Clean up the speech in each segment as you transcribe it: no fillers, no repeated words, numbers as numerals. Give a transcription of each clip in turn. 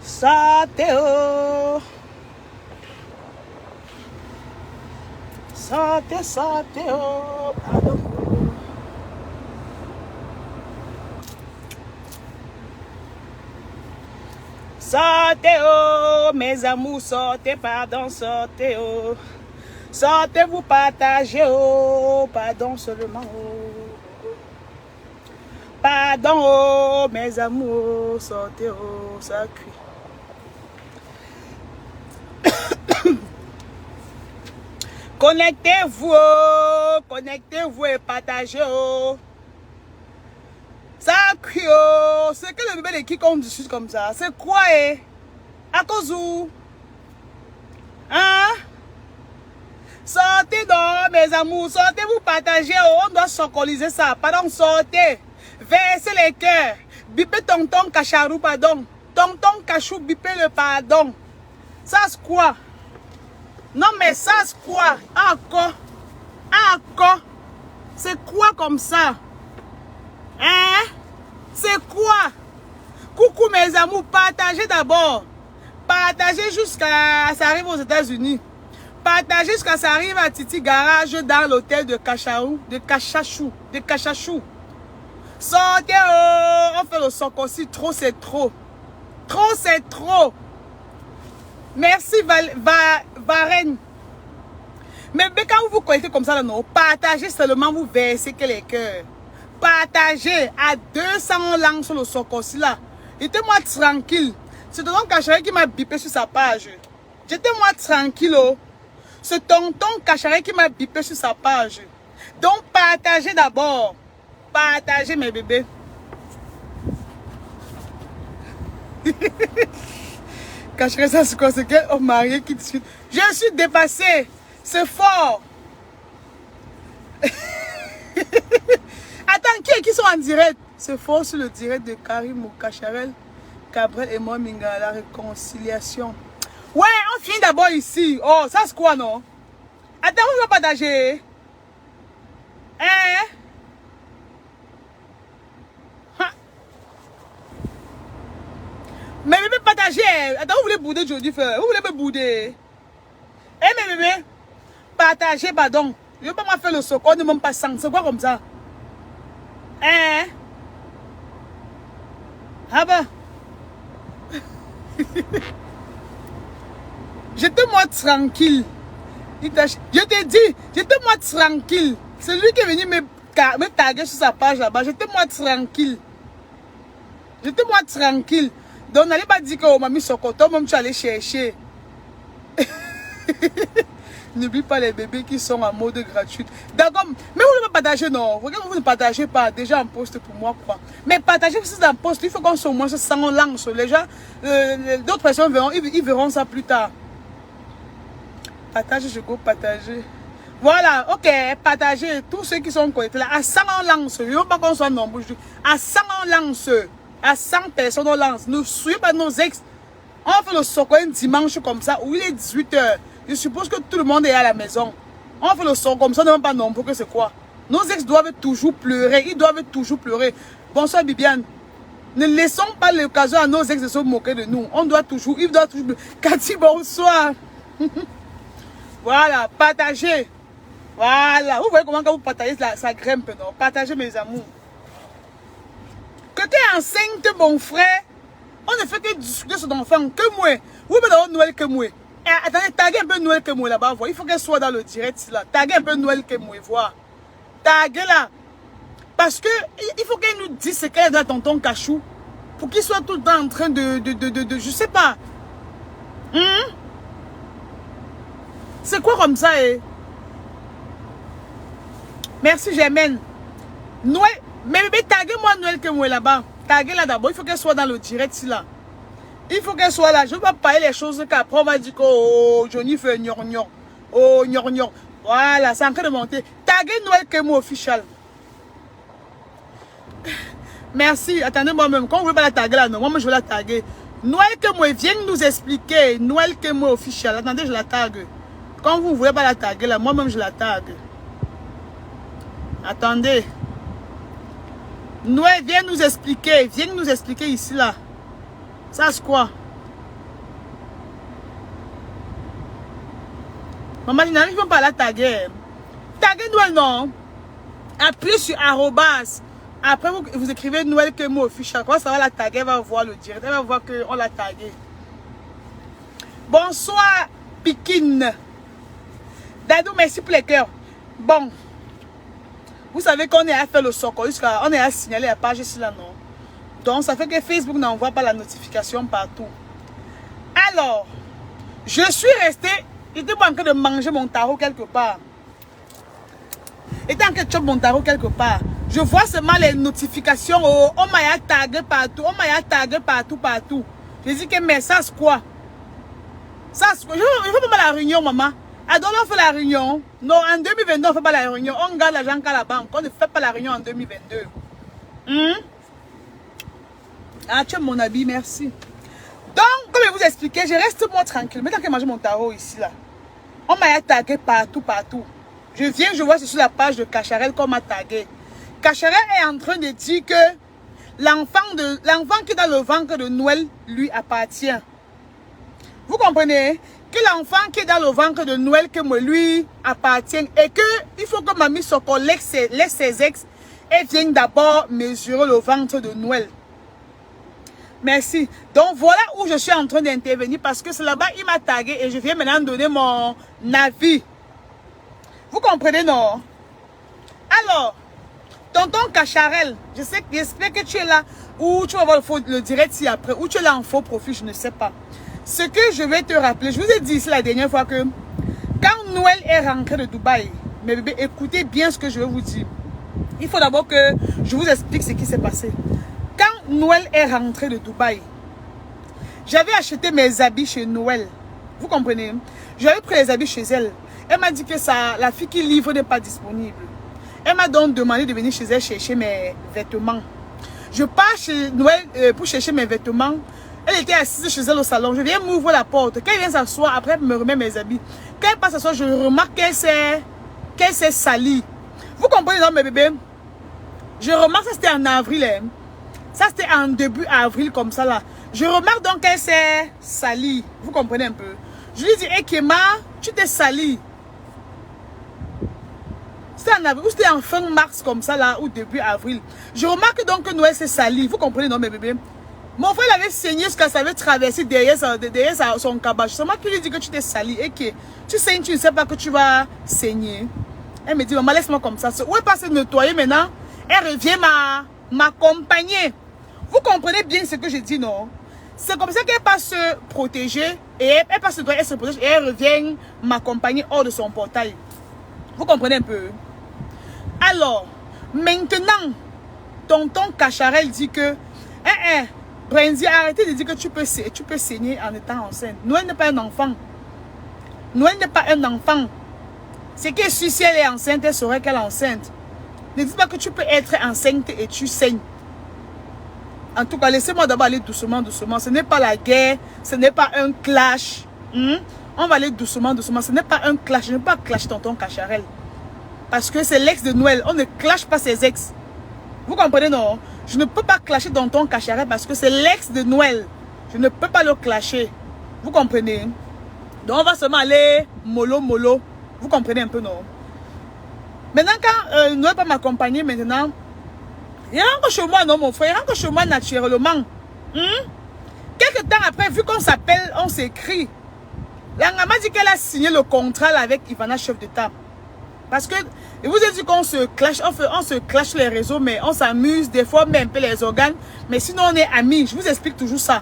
Sortez, oh. Sortez, sortez, oh. Pardon. Sortez, oh, mes amours, sortez, pardon, sortez, oh. Sortez, vous partagez, oh, pardon seulement, oh. Pardon, oh, mes amours, sortez, oh, ça cuit. Connectez-vous, oh, connectez-vous et partagez, oh. Ça cuit, oh. C'est que le bébé qui compte dessus comme ça. C'est quoi, eh? À cause où? Hein? Sortez donc, mes amours. Sortez, vous partagez, oh. On doit s'organiser ça. Pardon, sortez. Versez les cœurs. Bipez tonton Cacharou, pardon. Tonton Cachou, bipez le pardon. Ça, c'est quoi? Non, mais ça, c'est quoi? Encore? Encore? C'est quoi comme ça? Hein? C'est quoi? Coucou mes amours, partagez d'abord. Partagez jusqu'à... Ça arrive aux États-Unis. Partagez jusqu'à ça arrive à Titi Garage dans l'hôtel de Cachachou. De Cachachou. Sortez, oh, on fait le soc aussi. Trop, c'est trop. Trop, c'est trop. Merci, Varenne. Mais quand vous vous connectez comme ça, là, non, partagez seulement, vous versez que les cœurs. Partagez à 200 langues sur le soc aussi, là. J'étais-moi tranquille. C'est tonton Cacharel qui m'a bipé sur sa page. J'étais-moi tranquille, oh. C'est tonton Cacharel qui m'a bipé sur sa page. Donc, partagez d'abord. Partagez, mes bébés. Cacharel, ça c'est quoi? C'est quel homme marié qui discute? Je suis dépassée. C'est fort. Attends, qui sont en direct? C'est fort sur le direct de Karim ou Cacharel, Gabriel et moi, Minga, la réconciliation. Ouais, on finit d'abord ici. Oh, ça c'est quoi, non? Attends, on va partager. Hein? Mais bébé, partagez. Attends, vous voulez bouder aujourd'hui, frère? Vous voulez me bouder? Eh, mes bébés, partagez, pardon. Je ne vais pas me faire le socon, ne m'en pas sang. C'est quoi comme ça? Hein? Ah bah. J'étais-moi tranquille. Je te dis, j'étais-moi tranquille. C'est lui qui est venu me taguer sur sa page là-bas. J'étais-moi tranquille. J'étais-moi tranquille. Donc, n'allez pas dire que m'a mis son coton, même tu allais chercher. N'oublie pas les bébés qui sont en mode gratuit. D'accord, mais vous ne pouvez pas partager, non. Regardez, vous ne partagez pas. Déjà en poste pour moi, quoi. Mais partager, si c'est en poste, il faut qu'on soit au moins 100 langues sur les gens. D'autres personnes verront, ils verront ça plus tard. Partage, je go partager. Voilà, ok, partagez tous ceux qui sont connectés là. À 100 langues, il ne faut pas qu'on soit nombreux. À 100 langues, à 100 personnes on lance. Ne suivez pas nos ex. On fait le soco un dimanche comme ça, où il est 18 h. Je suppose que tout le monde est à la maison. On fait le soco comme ça, on ne demande pas nombreux que c'est quoi. Nos ex doivent toujours pleurer. Ils doivent toujours pleurer. Bonsoir Bibiane. Ne laissons pas l'occasion à nos ex de se moquer de nous. On doit toujours, ils doivent toujours pleurer. Cathy, bonsoir. Voilà, partagez. Voilà. Vous voyez comment quand vous partagez, ça grimpe, non? Partagez mes amours. Que tu es enceinte, mon frère, on ne fait que discuter sur ton enfant. Que moi. Vous mettez dans Noël que moi. Attendez, taguez un peu Noël que moi là-bas. Il faut qu'elle soit dans le direct là. Taguez un peu Noël que moi. Voir. Taguez là. Parce que il faut qu'elle nous dise ce qu'elle a dans tonton Cachou. Pour qu'il soit tout le temps en train de je sais pas. C'est quoi comme ça, eh? Merci Germaine. Noël. Mais bébé, taguez-moi Noël que moi là-bas. Taguez là d'abord. Il faut qu'elle soit dans le direct là. Il faut qu'elle soit là. Je ne veux pas parler les choses qu'après on va dire que oh, Johnny fait gnon. Oh, gnon. Voilà, c'est en train de monter. Taguez Noël que moi official. Merci. Attendez moi-même. Quand vous ne voulez pas la taguer là, non. Moi, je vais la taguer. Noël que moi, viens nous expliquer. Noël que moi official. Attendez, je la tague. Quand vous ne voulez pas la taguer là, moi-même, je la tague. Attendez. Noël, viens nous expliquer. Viens nous expliquer ici là. Ça c'est quoi? Maman, je n'arrive pas à la taguer. Taguer Noël, non. Appuyez sur arrobas. Après, vous écrivez Noël que moi official. Quand ça va la taguer, elle va voir le direct. Elle va voir qu'on l'a tagué. Bonsoir, Pikine. Dadou, merci pour les cœurs. Bon. Vous savez qu'on est à faire le socle. On est à signaler la page ici, là, non? Donc, ça fait que Facebook n'envoie pas la notification partout. Alors, je suis restée. J'étais en train de manger mon tarot quelque part. J'étais en train de choper mon tarot quelque part. Je vois seulement les notifications. Oh, on m'a tagué partout. On m'a tagué partout, partout. Je dis que, mais ça, c'est quoi? Ça, c'est quoi? Je ne fais pas la réunion, maman. Alors, on fait la réunion. Non, en 2022, on ne fait pas la réunion. On garde l'argent qu'à la banque. On ne fait pas la réunion en 2022. Ah, tu as mon habit, merci. Donc, comme je vous expliquais, je reste moi tranquille. Maintenant que je mange mon tarot ici, là. On m'a tagué partout, partout. Je viens, je vois sur la page de Cacharel qu'on m'a tagué. Cacharel est en train de dire que l'enfant qui est dans le ventre de Noël lui appartient. Vous comprenez? Que l'enfant qui est dans le ventre de Noël que moi lui appartient et que il faut que mamie Soko laisse ses ex et vienne d'abord mesurer le ventre de Noël. Merci. Donc voilà où je suis en train d'intervenir parce que c'est là-bas il m'a tagué et je viens maintenant donner mon avis. Vous comprenez, non? Alors, tonton Cacharel, j'espère que tu es là ou tu vas voir le direct si après ou tu es là en faux profil, je ne sais pas. Ce que je vais te rappeler, je vous ai dit ici la dernière fois que quand Noël est rentré de Dubaï, mes bébés, écoutez bien ce que je vais vous dire. Il faut d'abord que je vous explique ce qui s'est passé. Quand Noël est rentré de Dubaï, j'avais acheté mes habits chez Noël. Vous comprenez? J'avais pris les habits chez elle. Elle m'a dit que la fille qui livre n'est pas disponible. Elle m'a donc demandé de venir chez elle chercher mes vêtements. Je pars chez Noël pour chercher mes vêtements. Elle était assise chez elle au salon. Je viens m'ouvrir la porte. Quand elle vient s'asseoir, après elle me remet mes habits. Quand elle passe s'asseoir, je remarque qu'elle s'est salie. Vous comprenez, non, mes bébés? Je remarque, ça c'était en avril. Hein. Ça c'était en début avril, comme ça là. Je remarque donc qu'elle s'est salie. Vous comprenez un peu? Je lui dis, hey Kéma, tu t'es salie. C'était en avril, ou c'était en fin mars comme ça là, ou début avril. Je remarque donc que Noël s'est sali. Vous comprenez, non, mes bébés? Mon frère avait saigné ce qu'elle savait traverser derrière son cabage. Seulement qu'il lui dit que tu t'es sali et que tu saignes, tu ne sais pas que tu vas saigner. Elle me dit, maman, laisse-moi comme ça. Où est passée nettoyer maintenant? Elle revient m'accompagner. Vous comprenez bien ce que je dis, non? C'est comme ça qu'elle passe se protéger et elle passe se nettoyer, elle se protège et elle revient m'accompagner hors de son portail. Vous comprenez un peu? Alors, maintenant, tonton Cacharel dit que, Brenzy, arrêtez de dire que tu peux saigner en étant enceinte. Noël n'est pas un enfant. Noël n'est pas un enfant. C'est que si elle est enceinte, elle saurait qu'elle est enceinte. Ne dis pas que tu peux être enceinte et tu saignes. En tout cas, laissez-moi d'abord aller doucement, doucement. Ce n'est pas la guerre, ce n'est pas un clash. On va aller doucement, doucement. Ce n'est pas un clash. Je ne veux pas clasher tonton Cacharel. Parce que c'est l'ex de Noël. On ne clash pas ses ex. Vous comprenez, non? Je ne peux pas clasher tonton Cacharel parce que c'est l'ex de Noël. Je ne peux pas le clasher. Vous comprenez? Donc on va seulement aller mollo, mollo. Vous comprenez un peu, non? Maintenant, quand Noël va m'accompagner maintenant, il rentre chez moi, non, mon frère? Il rentre chez moi naturellement. Quelques temps après, vu qu'on s'appelle, on s'écrit. La maman dit qu'elle a signé le contrat là, avec Ivana, chef d'État. Parce que, je vous ai dit qu'on se clash, on se clash sur les réseaux, mais on s'amuse, des fois, même un peu les organes. Mais sinon, on est amis. Je vous explique toujours ça.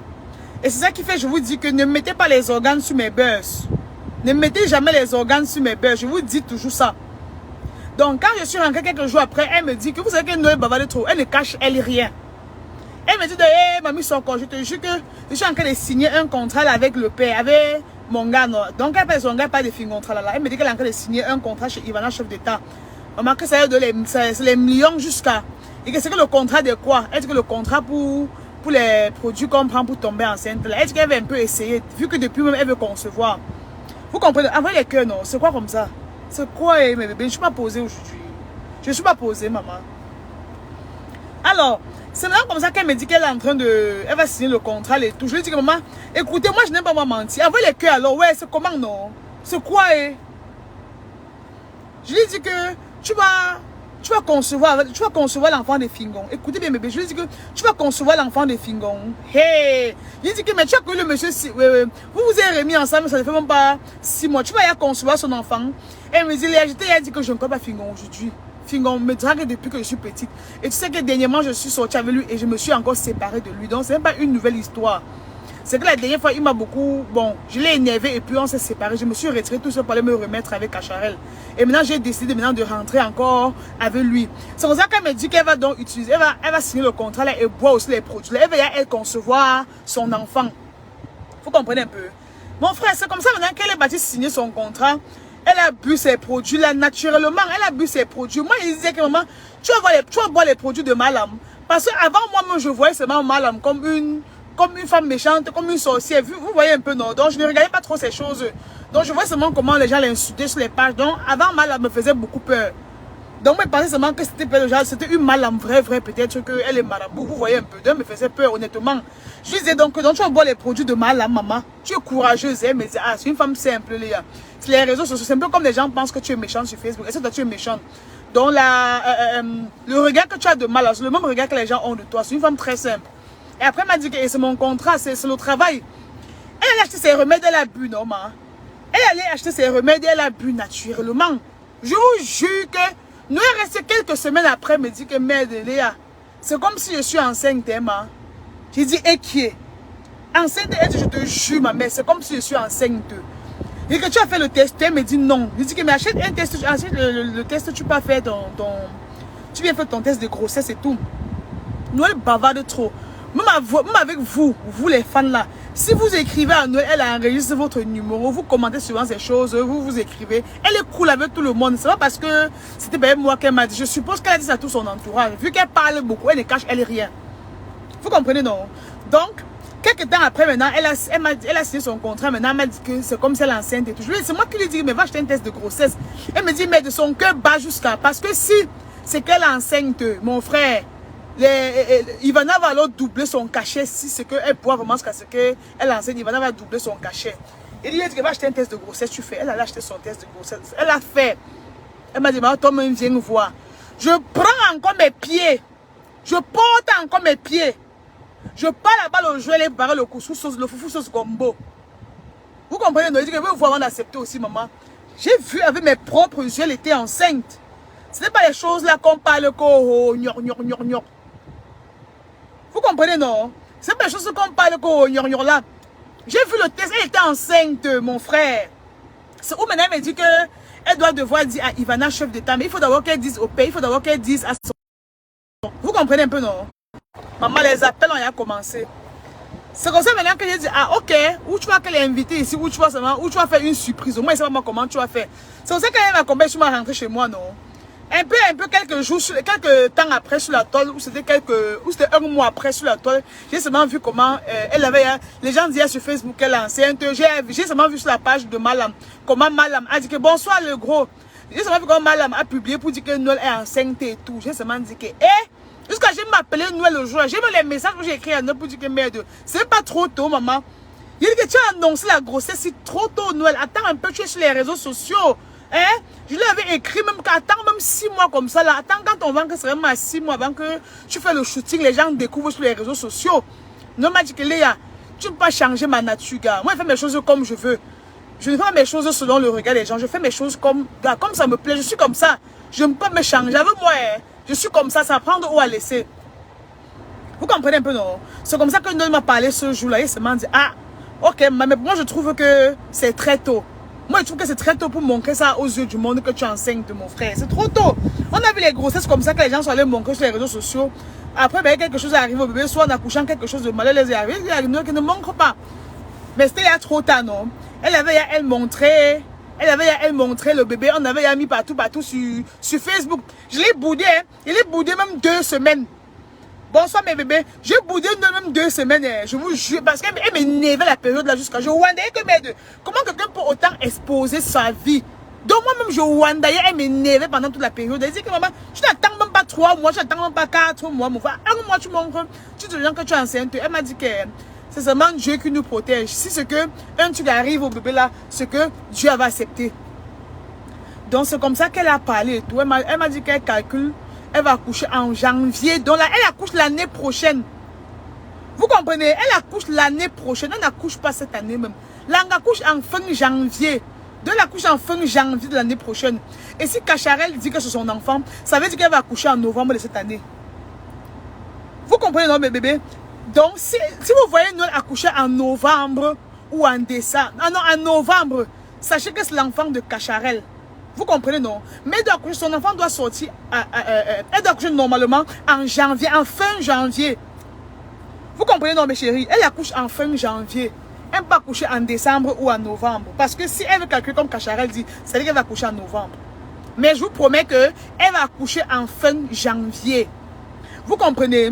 Et c'est ça qui fait, je vous dis que ne mettez pas les organes sur mes buzz. Ne mettez jamais les organes sur mes buzz. Je vous dis toujours ça. Donc, quand je suis rentrée quelques jours après, elle me dit que vous savez que Noël bavarde trop. Elle ne cache, elle, rien. Elle me dit, hé, mamie Soko, je te jure que je suis en train de signer un contrat là, avec le père, avec mon gars. Non. Donc, elle paye son gars, pas de fin contrat là. Elle me dit qu'elle est en train de signer un contrat chez Ivana, chef d'État. Maman, que ça c'est les millions jusqu'à. Et que c'est que le contrat de quoi? Est-ce que le contrat pour les produits qu'on prend pour tomber enceinte là? Est-ce qu'elle veut un peu essayer? Vu que depuis même, elle veut concevoir. Vous comprenez? Envoyez les cœurs, non? C'est quoi comme ça? C'est quoi, mes bébés? Je ne suis pas posée aujourd'hui. Je ne suis pas posée, maman. Alors, c'est maintenant comme ça qu'elle me dit qu'elle est en train de... Elle va signer le contrat et tout. Je lui dis que maman, écoutez, moi je n'aime pas moi mentir. Envoyez les cœurs alors. Ouais, c'est comment non? C'est quoi, Je lui ai dit que tu vas concevoir l'enfant de Fingon. Écoutez bien, bébé, je lui ai dit que tu vas concevoir l'enfant de Fingon. Hey! Je lui ai dit que, mais tu as connu le monsieur, vous vous êtes remis ensemble, ça ne fait même pas 6 mois. Tu vas y concevoir son enfant. Elle me dit, je t'ai dit que je ne connais pas Fingon aujourd'hui. Fingon me drague depuis que je suis petite. Et tu sais que dernièrement, je suis sortie avec lui et je me suis encore séparée de lui. Donc, ce n'est pas une nouvelle histoire. C'est que la dernière fois, il m'a beaucoup... Bon, je l'ai énervé et puis on s'est séparés. Je me suis retirée tout seul pour aller me remettre avec Cacharel. Et maintenant, j'ai décidé maintenant de rentrer encore avec lui. C'est pour ça qu'elle me dit qu'elle va donc utiliser... Elle va signer le contrat là et boire aussi les produits. Là, elle va concevoir son enfant. Vous comprenez un peu. Mon frère, c'est comme ça maintenant qu'elle est partie signer son contrat. Elle a bu ses produits là naturellement. Elle a bu ses produits. Moi, il disait que maman, tu vas boire les produits de Malam. Parce qu'avant, moi, je voyais seulement Malam comme une femme méchante, comme une sorcière. Vous voyez un peu, non? Donc, je ne regardais pas trop ces choses. Donc, je voyais seulement comment les gens l'insultaient sur les pages. Donc, avant, Malam me faisait beaucoup peur. Donc, je pensais seulement que c'était une Malam vraie, peut-être qu'elle est marabout. Vous voyez un peu. Donc, me faisait peur, honnêtement. Je disais donc, tu vas boire les produits de Malam, maman. Tu es courageuse, hein, mais c'est une femme simple, Léa. C'est les réseaux sociaux. C'est un peu comme les gens pensent que tu es méchante sur Facebook. Et c'est toi, tu es méchante. Donc, le regard que tu as de Malam, c'est le même regard que les gens ont de toi. C'est une femme très simple. Et après, elle m'a dit que c'est mon contrat, c'est le travail. Elle allait acheter ses remèdes, elle a bu, non, ma. Elle allait acheter ses remèdes, elle a bu naturellement. Je vous jure que nous est resté quelques semaines après, elle me dit que merde, Léa, c'est comme si je suis enceinte, ma. J'ai dit, et qui est enceinte? Elle dit, je te jure, ma mère, c'est comme si je suis enceinte. Et que tu as fait le test, elle me dit non. Je dis que mais achète un test, achète le test, tu peux faire tu viens faire ton test de grossesse et tout. Noël bavarde trop. Même avec vous les fans là, si vous écrivez à Noël, elle enregistre votre numéro, vous commentez souvent ces choses, vous écrivez. Elle est cool avec tout le monde. C'est pas parce que c'était bien moi qu'elle m'a dit. Je suppose qu'elle a dit ça à tout son entourage. Vu qu'elle parle beaucoup, elle ne cache, elle rien. Vous comprenez, non? Donc, quelques temps après, maintenant, elle a signé son contrat. Maintenant, elle m'a dit que c'est comme si elle est enceinte et tout. C'est moi qui lui dis, mais va acheter un test de grossesse. Elle me dit, mais de son cœur bas jusqu'à. Parce que si c'est qu'elle est enceinte, mon frère, Ivana va alors doubler son cachet. Si c'est qu'elle boit vraiment ce qu'elle est enceinte, Ivana va doubler son cachet. Il lui a dit qu'elle va acheter un test de grossesse. Tu fais. Elle a acheté son test de grossesse. Elle a fait. Elle m'a dit, mais toi-même, viens nous voir. Je prends encore mes pieds. Je porte encore mes pieds. Je pars là-bas le jouet, elle préparer le couscous, le foufou sauce gombo. Vous comprenez? Non, il dit que je veux vous avant d'accepter aussi, maman. J'ai vu avec mes propres yeux, elle était enceinte. Ce n'est pas les choses là qu'on parle qu'on gnon. Vous comprenez, non? Ce n'est pas les choses qu'on parle qu'on gnon là. J'ai vu le test, elle était enceinte, mon frère. C'est où maintenant elle me dit qu'elle doit devoir dire à Ivana, chef d'État, mais il faut d'abord qu'elle dise au pays, il faut d'abord qu'elle dise à son... Vous comprenez un peu, non? Maman, les appels ont commencé. C'est comme ça maintenant que j'ai dit, ah ok, où tu vas qu'elle est invitée ici, où tu vas faire une surprise. Au moins, je ne sais pas comment tu vas faire. C'est comme ça qu'elle m'a combien je suis rentrée chez moi, non? Un peu quelques jours, quelques temps après sur la toile, ou c'était un mois après sur la toile, j'ai seulement vu comment elle avait, les gens disaient sur Facebook qu'elle est enceinte. J'ai seulement vu sur la page de Malam, comment Malam a dit que bonsoir le gros. J'ai seulement vu comment Malam a publié pour dire que Noël est enceinte et tout. J'ai seulement dit que, jusqu'à j'ai m'appelé Noël le jour, j'ai mis les messages que j'ai écrits à Noël pour dire que merde, c'est pas trop tôt, maman. Il dit que tu as annoncé la grossesse, c'est trop tôt, Noël. Attends un peu, tu es sur les réseaux sociaux. Hein? Je lui avais écrit même qu'attends même 6 mois comme ça là. Attends quand on va que c'est vraiment à 6 mois avant que tu fais le shooting, les gens découvrent sur les réseaux sociaux. Non, m'a dit que Léa, tu ne peux pas changer ma nature, gars. Moi, je fais mes choses comme je veux. Je ne fais pas mes choses selon le regard des gens. Je fais mes choses comme ça me plaît. Je suis comme ça. Je ne peux pas me changer. Avec moi, hein, je suis comme ça. Ça prend ou à laisser. Vous comprenez un peu, non? C'est comme ça que Noël m'a parlé ce jour-là. Il se m'a dit, ah, ok, mais moi, je trouve que c'est très tôt. Moi, je trouve que c'est très tôt pour montrer ça aux yeux du monde que tu es enceinte, mon frère. C'est trop tôt. On a vu les grossesses comme ça que les gens sont allés montrer sur les réseaux sociaux. Après, ben, quelque chose arrive au bébé, soit en accouchant quelque chose de malheureux, les arrive. Il y a une qui ne montre pas. Mais c'était il y a trop tard, non? Elle montrait le bébé. On avait mis partout sur Facebook. Je l'ai boudé, hein. Il est boudé même 2 semaines. Bonsoir mes bébés. J'ai boudé même 2 semaines. Je vous jure. Parce qu'elle m'énervait la période là jusqu'à. Je wondais que merde. Comment quelqu'un peut autant exposer sa vie? Donc moi-même je wondais. Elle m'énervait pendant toute la période. Elle dit que maman, tu n'attends même pas 3 mois. Tu n'attends même pas 4 mois. Mon frère. 1 mois tu montres. Tu te dis que tu es enceinte. Elle m'a dit que c'est seulement Dieu qui nous protège. Si c'est que un truc arrive au bébé là, c'est que Dieu va accepter. Donc c'est comme ça qu'elle a parlé et tout. Elle m'a dit qu'elle calcule, elle va accoucher en janvier. Donc là, elle accouche l'année prochaine. Vous comprenez? Elle accouche l'année prochaine. Elle n'accouche pas cette année même. Là, elle accouche en fin janvier. Donc elle accouche en fin janvier de l'année prochaine. Et si Cacharel dit que c'est son enfant, ça veut dire qu'elle va accoucher en novembre de cette année. Vous comprenez, non, mes bébés? Donc, si vous voyez Noël accoucher en novembre ou en décembre, non, en novembre, sachez que c'est l'enfant de Cacharel. Vous comprenez, non? Mais son enfant doit sortir, elle doit accoucher normalement en janvier, en fin janvier. Vous comprenez, non, mes chéris? Elle accouche en fin janvier. Elle ne peut pas accoucher en décembre ou en novembre. Parce que si elle veut calculer comme Cacharel dit, ça veut dire qu'elle va accoucher en novembre. Mais je vous promets qu'elle va accoucher en fin janvier. Vous comprenez?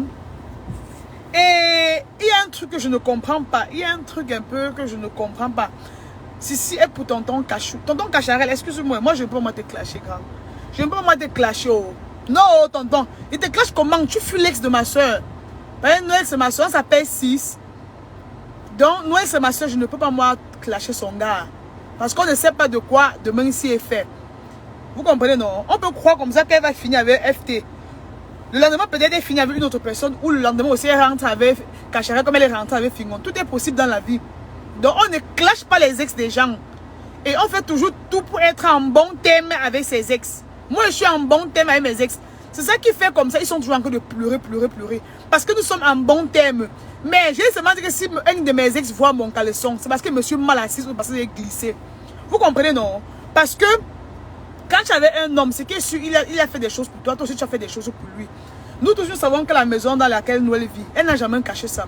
Et il y a un truc que je ne comprends pas. Il y a un truc un peu que je ne comprends pas. Si est pour tonton Cachou. Tonton Cacharel, excuse-moi. Moi, je ne peux pas te clasher, grand. Je ne peux pas te clasher. Oh. Non, tonton. Il te clash comment? Tu fuis l'ex de ma soeur. Noël, c'est ma soeur. Ça s'appelle 6. Donc, Noël, c'est ma soeur. Je ne peux pas, moi, clasher son gars. Parce qu'on ne sait pas de quoi demain ici est fait. Vous comprenez, non? On peut croire comme ça qu'elle va finir avec FT. Le lendemain, peut-être elle finit avec une autre personne. Ou le lendemain aussi, elle rentre avec Cacharel comme elle est rentrée avec Fingon. Tout est possible dans la vie. Donc, on ne clash pas les ex des gens. Et on fait toujours tout pour être en bon thème avec ses ex. Moi, je suis en bon thème avec mes ex. C'est ça qui fait comme ça. Ils sont toujours en train de pleurer. Parce que nous sommes en bon thème. Mais j'ai seulement dit que si un de mes ex voit mon caleçon, c'est parce que je me suis mal assise ou parce que j'ai glissé. Vous comprenez, non? Parce que quand tu avais un homme, c'est qu'il a fait des choses pour toi. Toi aussi, tu as fait des choses pour lui. Nous tous, nous savons que la maison dans laquelle Noël vit, elle n'a jamais caché ça.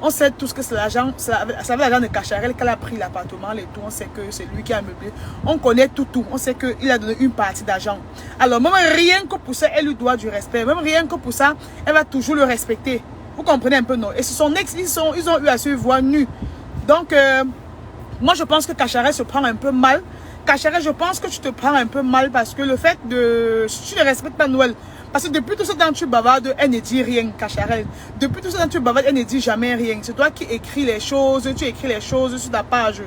On sait tous que c'est l'argent, ça avait l'argent de Cacharel qu'elle a pris l'appartement et tout. On sait que c'est lui qui a meublé. On connaît tout. On sait qu'il a donné une partie d'argent. Alors, même rien que pour ça, elle lui doit du respect. Même rien que pour ça, elle va toujours le respecter. Vous comprenez un peu, non? Et c'est son ex, ils ont eu à se voir nus. Donc, moi, je pense que Cacharel se prend un peu mal. Cacharel, je pense que tu te prends un peu mal parce que le fait de... Si tu ne respectes pas Noël, parce que depuis tout ce temps tu bavardes, elle ne dit rien, Cacharel. Depuis tout ce temps tu bavardes, elle ne dit jamais rien. C'est toi qui écris les choses, tu écris les choses sur ta page.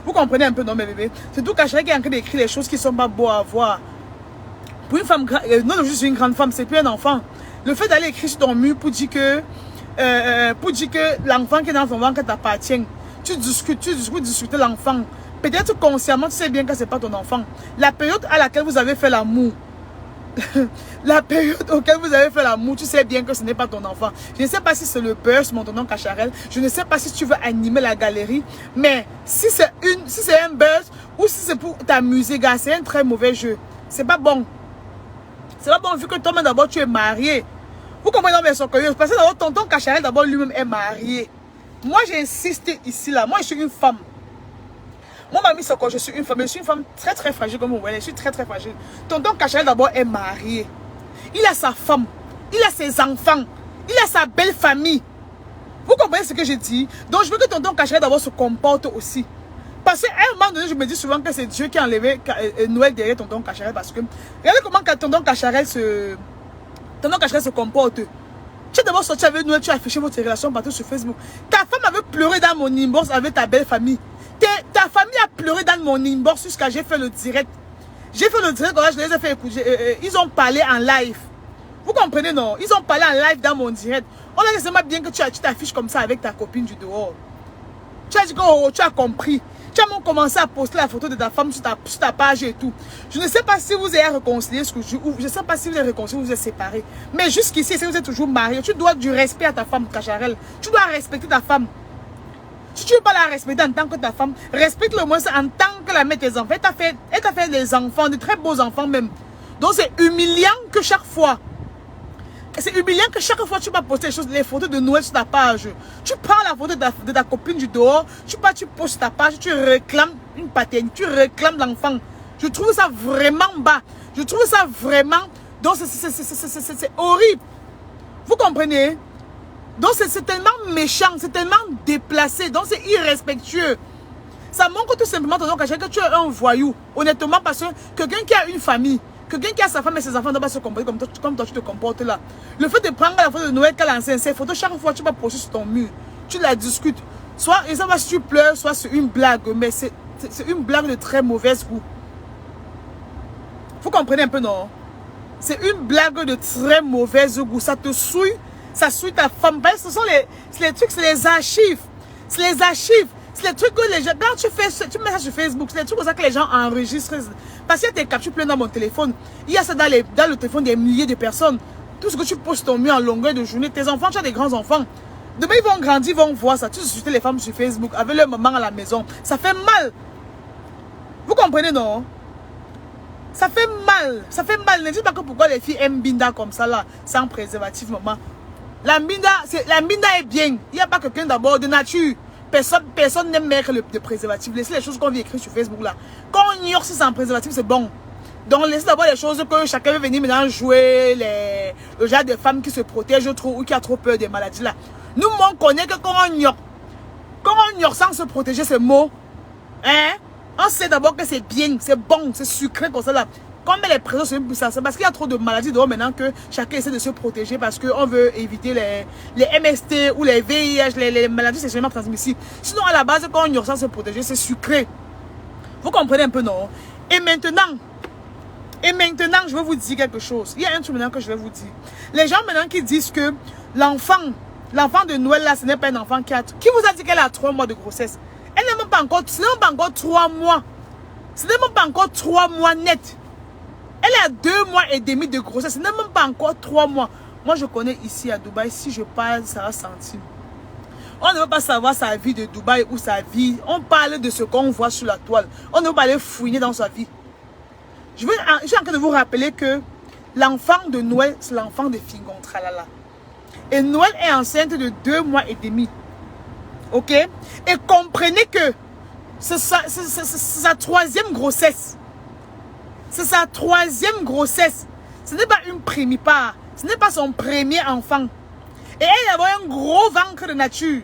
Vous comprenez un peu, non, mes bébés? C'est tout Cacharel qui est en train d'écrire les choses qui ne sont pas beaux à voir. Pour une femme, non, je suis une grande femme, c'est plus un enfant. Le fait d'aller écrire sur ton mur pour dire que l'enfant qui est dans ton ventre t'appartient, tu discutes l'enfant. Peut-être consciemment, tu sais bien que ce n'est pas ton enfant. La période à laquelle vous avez fait l'amour, la période auquel vous avez fait l'amour, tu sais bien que ce n'est pas ton enfant. Je ne sais pas si c'est le burst, mon tonton Cacharel. Je ne sais pas si tu veux animer la galerie. Mais si c'est un burst ou si c'est pour t'amuser, gars, c'est un très mauvais jeu. C'est pas bon. C'est pas bon vu que toi-même d'abord tu es marié. Vous comprenez mes soeurs? Parce que d'abord, tonton Cacharel d'abord lui-même est marié. Moi, j'insiste ici, là. Moi, je suis une femme. Moi, mamie, c'est quoi? Je suis une femme. Je suis une femme très, très fragile, comme vous voyez. Je suis très, très fragile. Tonton Cacharel, d'abord, est marié. Il a sa femme. Il a ses enfants. Il a sa belle famille. Vous comprenez ce que je dis? Donc, je veux que tonton Cacharel, d'abord, se comporte aussi. Parce qu'à un moment donné, je me dis souvent que c'est Dieu qui a enlevé Noël derrière tonton Cacharel. Parce que, regardez comment tonton Cacharel se comporte. Tu es d'abord sorti avec Noël, tu as affiché votre relation partout sur Facebook. Ta femme avait pleuré dans mon inbox avec ta belle famille. Ta famille a pleuré dans mon inbox jusqu'à j'ai fait le direct. J'ai fait le direct, je les ai fait écouter. Ils ont parlé en live. Vous comprenez, non? Ils ont parlé en live dans mon direct. On a dit bien que tu t'affiches comme ça avec ta copine du dehors. Tu as dit que tu as compris. Tu as même commencé à poster la photo de ta femme sur ta page et tout. Je ne sais pas si vous êtes réconciliés ce jour, ou je ne sais pas si vous êtes réconciliés ou vous êtes séparés. Mais jusqu'ici, si vous êtes toujours mariés, tu dois du respect à ta femme, Cacharel. Tu dois respecter ta femme. Si tu ne veux pas la respecter en tant que ta femme, respecte-le moins en tant que la mère de tes enfants. Elle t'a fait des enfants, de très beaux enfants même. Donc c'est humiliant que chaque fois. C'est humiliant que chaque fois tu vas poster les photos de Noël sur ta page. Tu prends la photo de ta copine du dehors, tu postes sur ta page, tu réclames une paternité, tu réclames l'enfant. Je trouve ça vraiment bas. Je trouve ça vraiment... Donc c'est horrible. Vous comprenez? Donc c'est tellement méchant, c'est tellement déplacé, donc c'est irrespectueux. Ça montre tout simplement que tu es un voyou. Honnêtement, parce que quelqu'un qui a une famille, quelqu'un qui a sa femme et ses enfants ne doit pas se comporter comme toi tu te comportes là. Le fait de prendre la photo de Noël qu'elle a lancée, ces photos, chaque fois tu vas poster sur ton mur, tu la discutes. Soit et ça va si tu pleures, soit c'est une blague, mais c'est une blague de très mauvaise goût. Vous comprenez un peu, non? C'est une blague de très mauvaise goût. Ça te souille, ça souille ta femme. Parce que ce sont les trucs, c'est les archives. C'est les archives. C'est les trucs que les gens, quand tu mets ça sur Facebook, c'est les trucs comme ça que les gens enregistrent. Parce qu'il y a des captures pleines dans mon téléphone. Il y a ça dans le téléphone des milliers de personnes. Tout ce que tu postes ton mieux en longueur de journée. Tes enfants, tu as des grands enfants. Demain, ils vont grandir, ils vont voir ça. Tu suscites les femmes sur Facebook avec leur maman à la maison. Ça fait mal. Vous comprenez, non? Ça fait mal. Ça fait mal. Ne dites pas que pourquoi les filles aiment Binda comme ça, là, sans préservatif, maman. La Binda est bien. Il n'y a pas quelqu'un d'abord de nature. Personne n'aime mettre le préservatif. Laissez les choses qu'on vient écrire sur Facebook, là. Quand on ignore si c'est en préservatif, c'est bon. Donc, laissez d'abord les choses que chacun veut venir maintenant jouer. Le genre de femmes qui se protègent trop ou qui a trop peur des maladies, là. Nous, on connaît que quand on ignore sans se protéger, c'est mot. Hein? On sait d'abord que c'est bien, c'est bon, c'est sucré comme ça là. Quand on met les pressions sur une puissance, c'est parce qu'il y a trop de maladies dehors maintenant que chacun essaie de se protéger parce qu'on veut éviter les MST ou les VIH, les maladies sexuellement transmissibles. Sinon, à la base, quand on ignore sans se protéger, c'est sucré. Vous comprenez un peu, non? Et maintenant, je vais vous dire quelque chose. Il y a un truc maintenant que je vais vous dire. Les gens maintenant qui disent que l'enfant de Noël là, ce n'est pas un enfant qui vous a dit qu'elle a 3 mois de grossesse? Elle n'est même pas encore, ce n'est même pas encore 3 mois. Ce n'est même pas encore 3 mois net. Elle a 2 mois et demi de grossesse. Ce n'est même pas encore 3 mois. Moi, je connais ici à Dubaï. Si je parle, ça va sentir. On ne veut pas savoir sa vie de Dubaï ou sa vie. On parle de ce qu'on voit sur la toile. On ne veut pas aller fouiner dans sa vie. Je suis en train de vous rappeler que l'enfant de Noël, c'est l'enfant de Fingon Tralala. Et Noël est enceinte de 2 mois et demi. Ok? Et comprenez que c'est sa 3e grossesse. C'est sa 3e grossesse. Ce n'est pas une primipare. Ce n'est pas son premier enfant. Et elle avait un gros ventre de nature.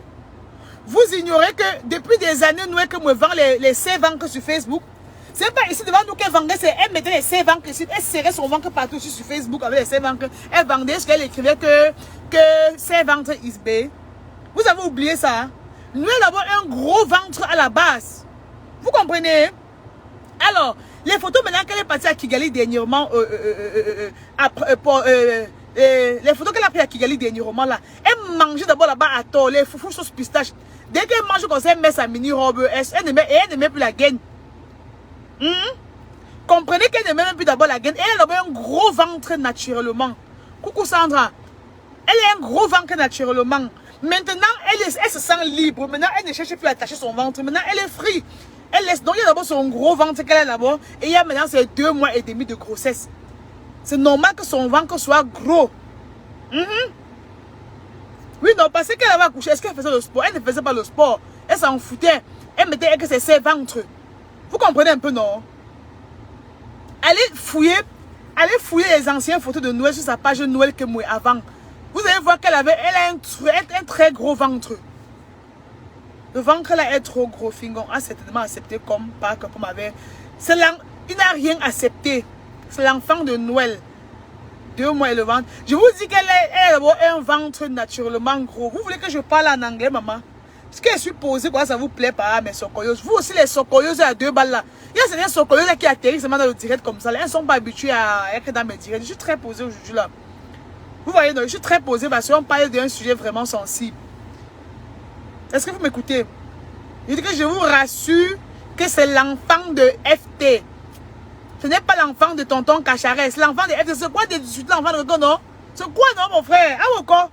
Vous ignorez que depuis des années, nous, que me vend les ventres sur Facebook. C'est pas ici devant nous qu'elle vendait. Elle mettait les ventres ici. Elle serrait son ventre partout sur Facebook avec les ventres. Elle vendait ce qu'elle écrivait que ses ventres is big. Vous avez oublié ça. Hein? Nous avons un gros ventre à la base. Vous comprenez? Alors, les photos maintenant qu'elle est partie à Kigali dernièrement, les photos qu'elle a pris à Kigali dernièrement là, elle mangeait d'abord là-bas à tort, les foufous sauce pistache. Dès qu'elle mange comme ça, elle met sa mini robe, elle ne met plus la gaine. Comprenez qu'elle ne met même plus d'abord la gaine. Elle a un gros ventre naturellement. Coucou Sandra. Elle a un gros ventre naturellement. Maintenant, elle se sent libre. Maintenant, elle ne cherche plus à attacher son ventre. Maintenant, elle est free. Elle laisse. Donc, il y a d'abord son gros ventre qu'elle a d'abord. Et il y a maintenant ses 2 mois et demi de grossesse. C'est normal que son ventre soit gros. Oui, non, parce qu'elle avait accouché. Est-ce qu'elle faisait le sport? Elle ne faisait pas le sport. Elle s'en foutait. Elle mettait que c'est ses ventres. Vous comprenez un peu, non? Allez fouiller les anciennes photos de Noël sur sa page Noël que moi avant. Vous allez voir qu'elle a un très gros ventre. Le ventre là est trop gros. Fingon a certainement accepté comme pas que comme avait. Il n'a rien accepté. C'est l'enfant de Noël. 2 mois et le ventre. Je vous dis qu'elle a un ventre naturellement gros. Vous voulez que je parle en anglais, maman? Ce que je suis posé, quoi, ça vous plaît pas, mes sokoyos. Vous aussi, les sokoyos à 2 balles là. Il y a certains sokoyos là qui atterrissent seulement dans le direct comme ça. Là. Ils ne sont pas habitués à être dans mes directs. Je suis très posé aujourd'hui là. Vous voyez, non, je suis très posé parce qu'on parle d'un sujet vraiment sensible. Est-ce que vous m'écoutez? Je dis que je vous rassure que c'est l'enfant de FT. Ce n'est pas l'enfant de tonton Cacharès. L'enfant de FT, c'est quoi de 18 l'enfant de tonton, non? C'est quoi, non, mon frère? Ah, mon corps?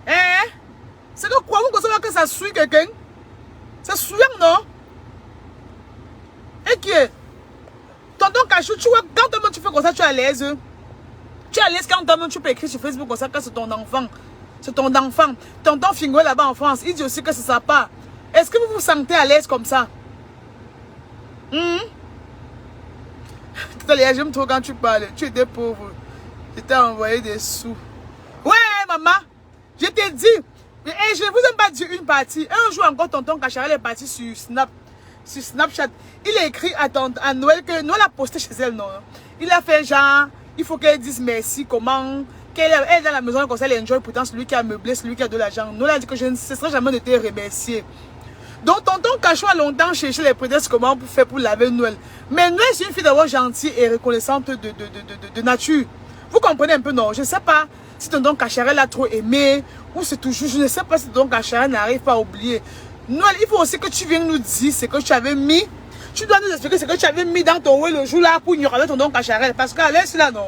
Hein? C'est que quoi, vous considérez que ça suit quelqu'un? C'est souillant, non? Et qui est? Tonton Cachou, tu vois, quand tu fais comme ça, tu es à l'aise. Tu es à l'aise quand tu peux écrire sur Facebook comme ça que c'est ton enfant. C'est ton enfant. Tonton Fingo là-bas en France, il dit aussi que c'est sa part. Est-ce que vous vous sentez à l'aise comme ça? J'aime trop quand tu parles. Tu étais pauvre. Je t'ai envoyé des sous. Ouais, maman. Je t'ai dit. Et je ne vous ai pas dit une partie. Un jour encore, tonton Kacharel est parti sur Snapchat. Il a écrit à Noël que Noël a posté chez elle, non? Il a fait genre, il faut qu'elle dise merci, comment, qu'elle est dans la maison, comme ça, elle enjoy, pourtant, celui qui a meublé, celui qui a de l'argent. Noël a dit que je ne cesserai jamais de te remercier. Donc, tonton Cachou a longtemps cherché les prétextes comment pour faire pour laver Noël. Mais Noël, c'est une fille d'abord gentille et reconnaissante de nature. Vous comprenez un peu, non? Je ne sais pas si tonton Cacharel a trop aimé ou c'est toujours... Je ne sais pas si tonton Cacharel n'arrive pas à oublier. Noël, il faut aussi que tu viennes nous dire ce que tu avais mis. Tu dois nous expliquer ce que tu avais mis dans ton ouais le jour là pour ignorer tonton Cacharel. Parce qu'à l'aise là, non?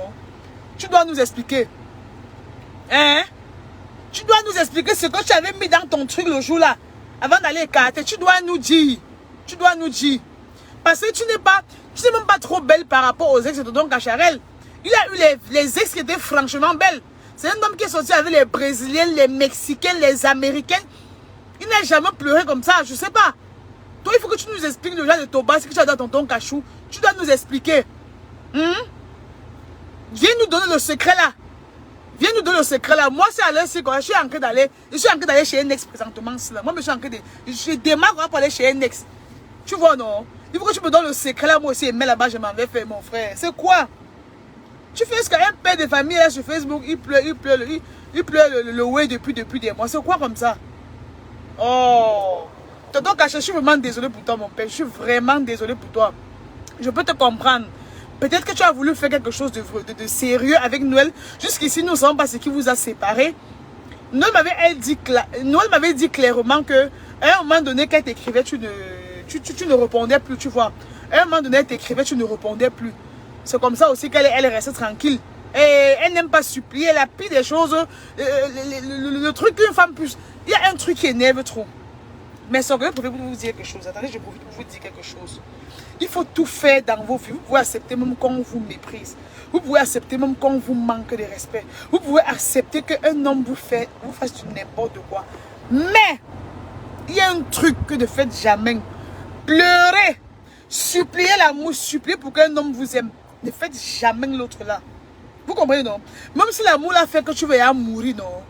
Tu dois nous expliquer. Hein? Tu dois nous expliquer ce que tu avais mis dans ton truc le jour là. Avant d'aller écarter, tu dois nous dire. Tu dois nous dire. Parce que tu n'es même pas trop belle par rapport aux ex de tonton Cacharel. Il a eu les ex qui étaient franchement belles. C'est un homme qui est sorti avec les Brésiliens, les Mexicains, les Américains. Il n'a jamais pleuré comme ça, je sais pas. Toi, il faut que tu nous expliques le genre de Toba, ce que tu as dans tonton Cachou. Tu dois nous expliquer. Viens nous donner le secret là. Viens nous donner le secret là. Moi, c'est à l'heure, je suis en train d'aller chez un ex présentement. Là. Moi, je suis en train de... Je démarre pour aller chez un ex. Tu vois, non? Il faut que tu me donnes le secret là. Moi aussi, mais là-bas, je m'en vais faire, mon frère. C'est quoi? Tu fais ce qu'un père de famille là sur Facebook, il pleure le ouais depuis des mois. C'est quoi comme ça? Oh! Tonton Cachou, je suis vraiment désolé pour toi, mon père. Je suis vraiment désolé pour toi. Je peux te comprendre. Peut-être que tu as voulu faire quelque chose de sérieux avec Noël. Jusqu'ici, nous ne savons pas ce qui vous a séparés. Noël m'avait dit clairement que à un moment donné, quand elle t'écrivait, tu ne répondais plus, tu vois. À un moment donné, elle t'écrivait, tu ne répondais plus. C'est comme ça aussi qu'elle restait tranquille. Et elle n'aime pas supplier. La pire des choses, le truc qu'une femme puisse... Il y a un truc qui énerve trop. Mais je pouvais vous dire quelque chose. Attendez, je profite pour vous dire quelque chose. Il faut tout faire dans vos vies. Vous pouvez accepter même quand on vous méprise. Vous pouvez accepter même quand on vous manque de respect. Vous pouvez accepter qu'un homme vous fasse du n'importe quoi. Mais, il y a un truc que ne faites jamais. Pleurer. Supplier l'amour. Supplier pour qu'un homme vous aime. Ne faites jamais l'autre là. Vous comprenez, non? Même si l'amour l'a fait que tu vas mourir, non?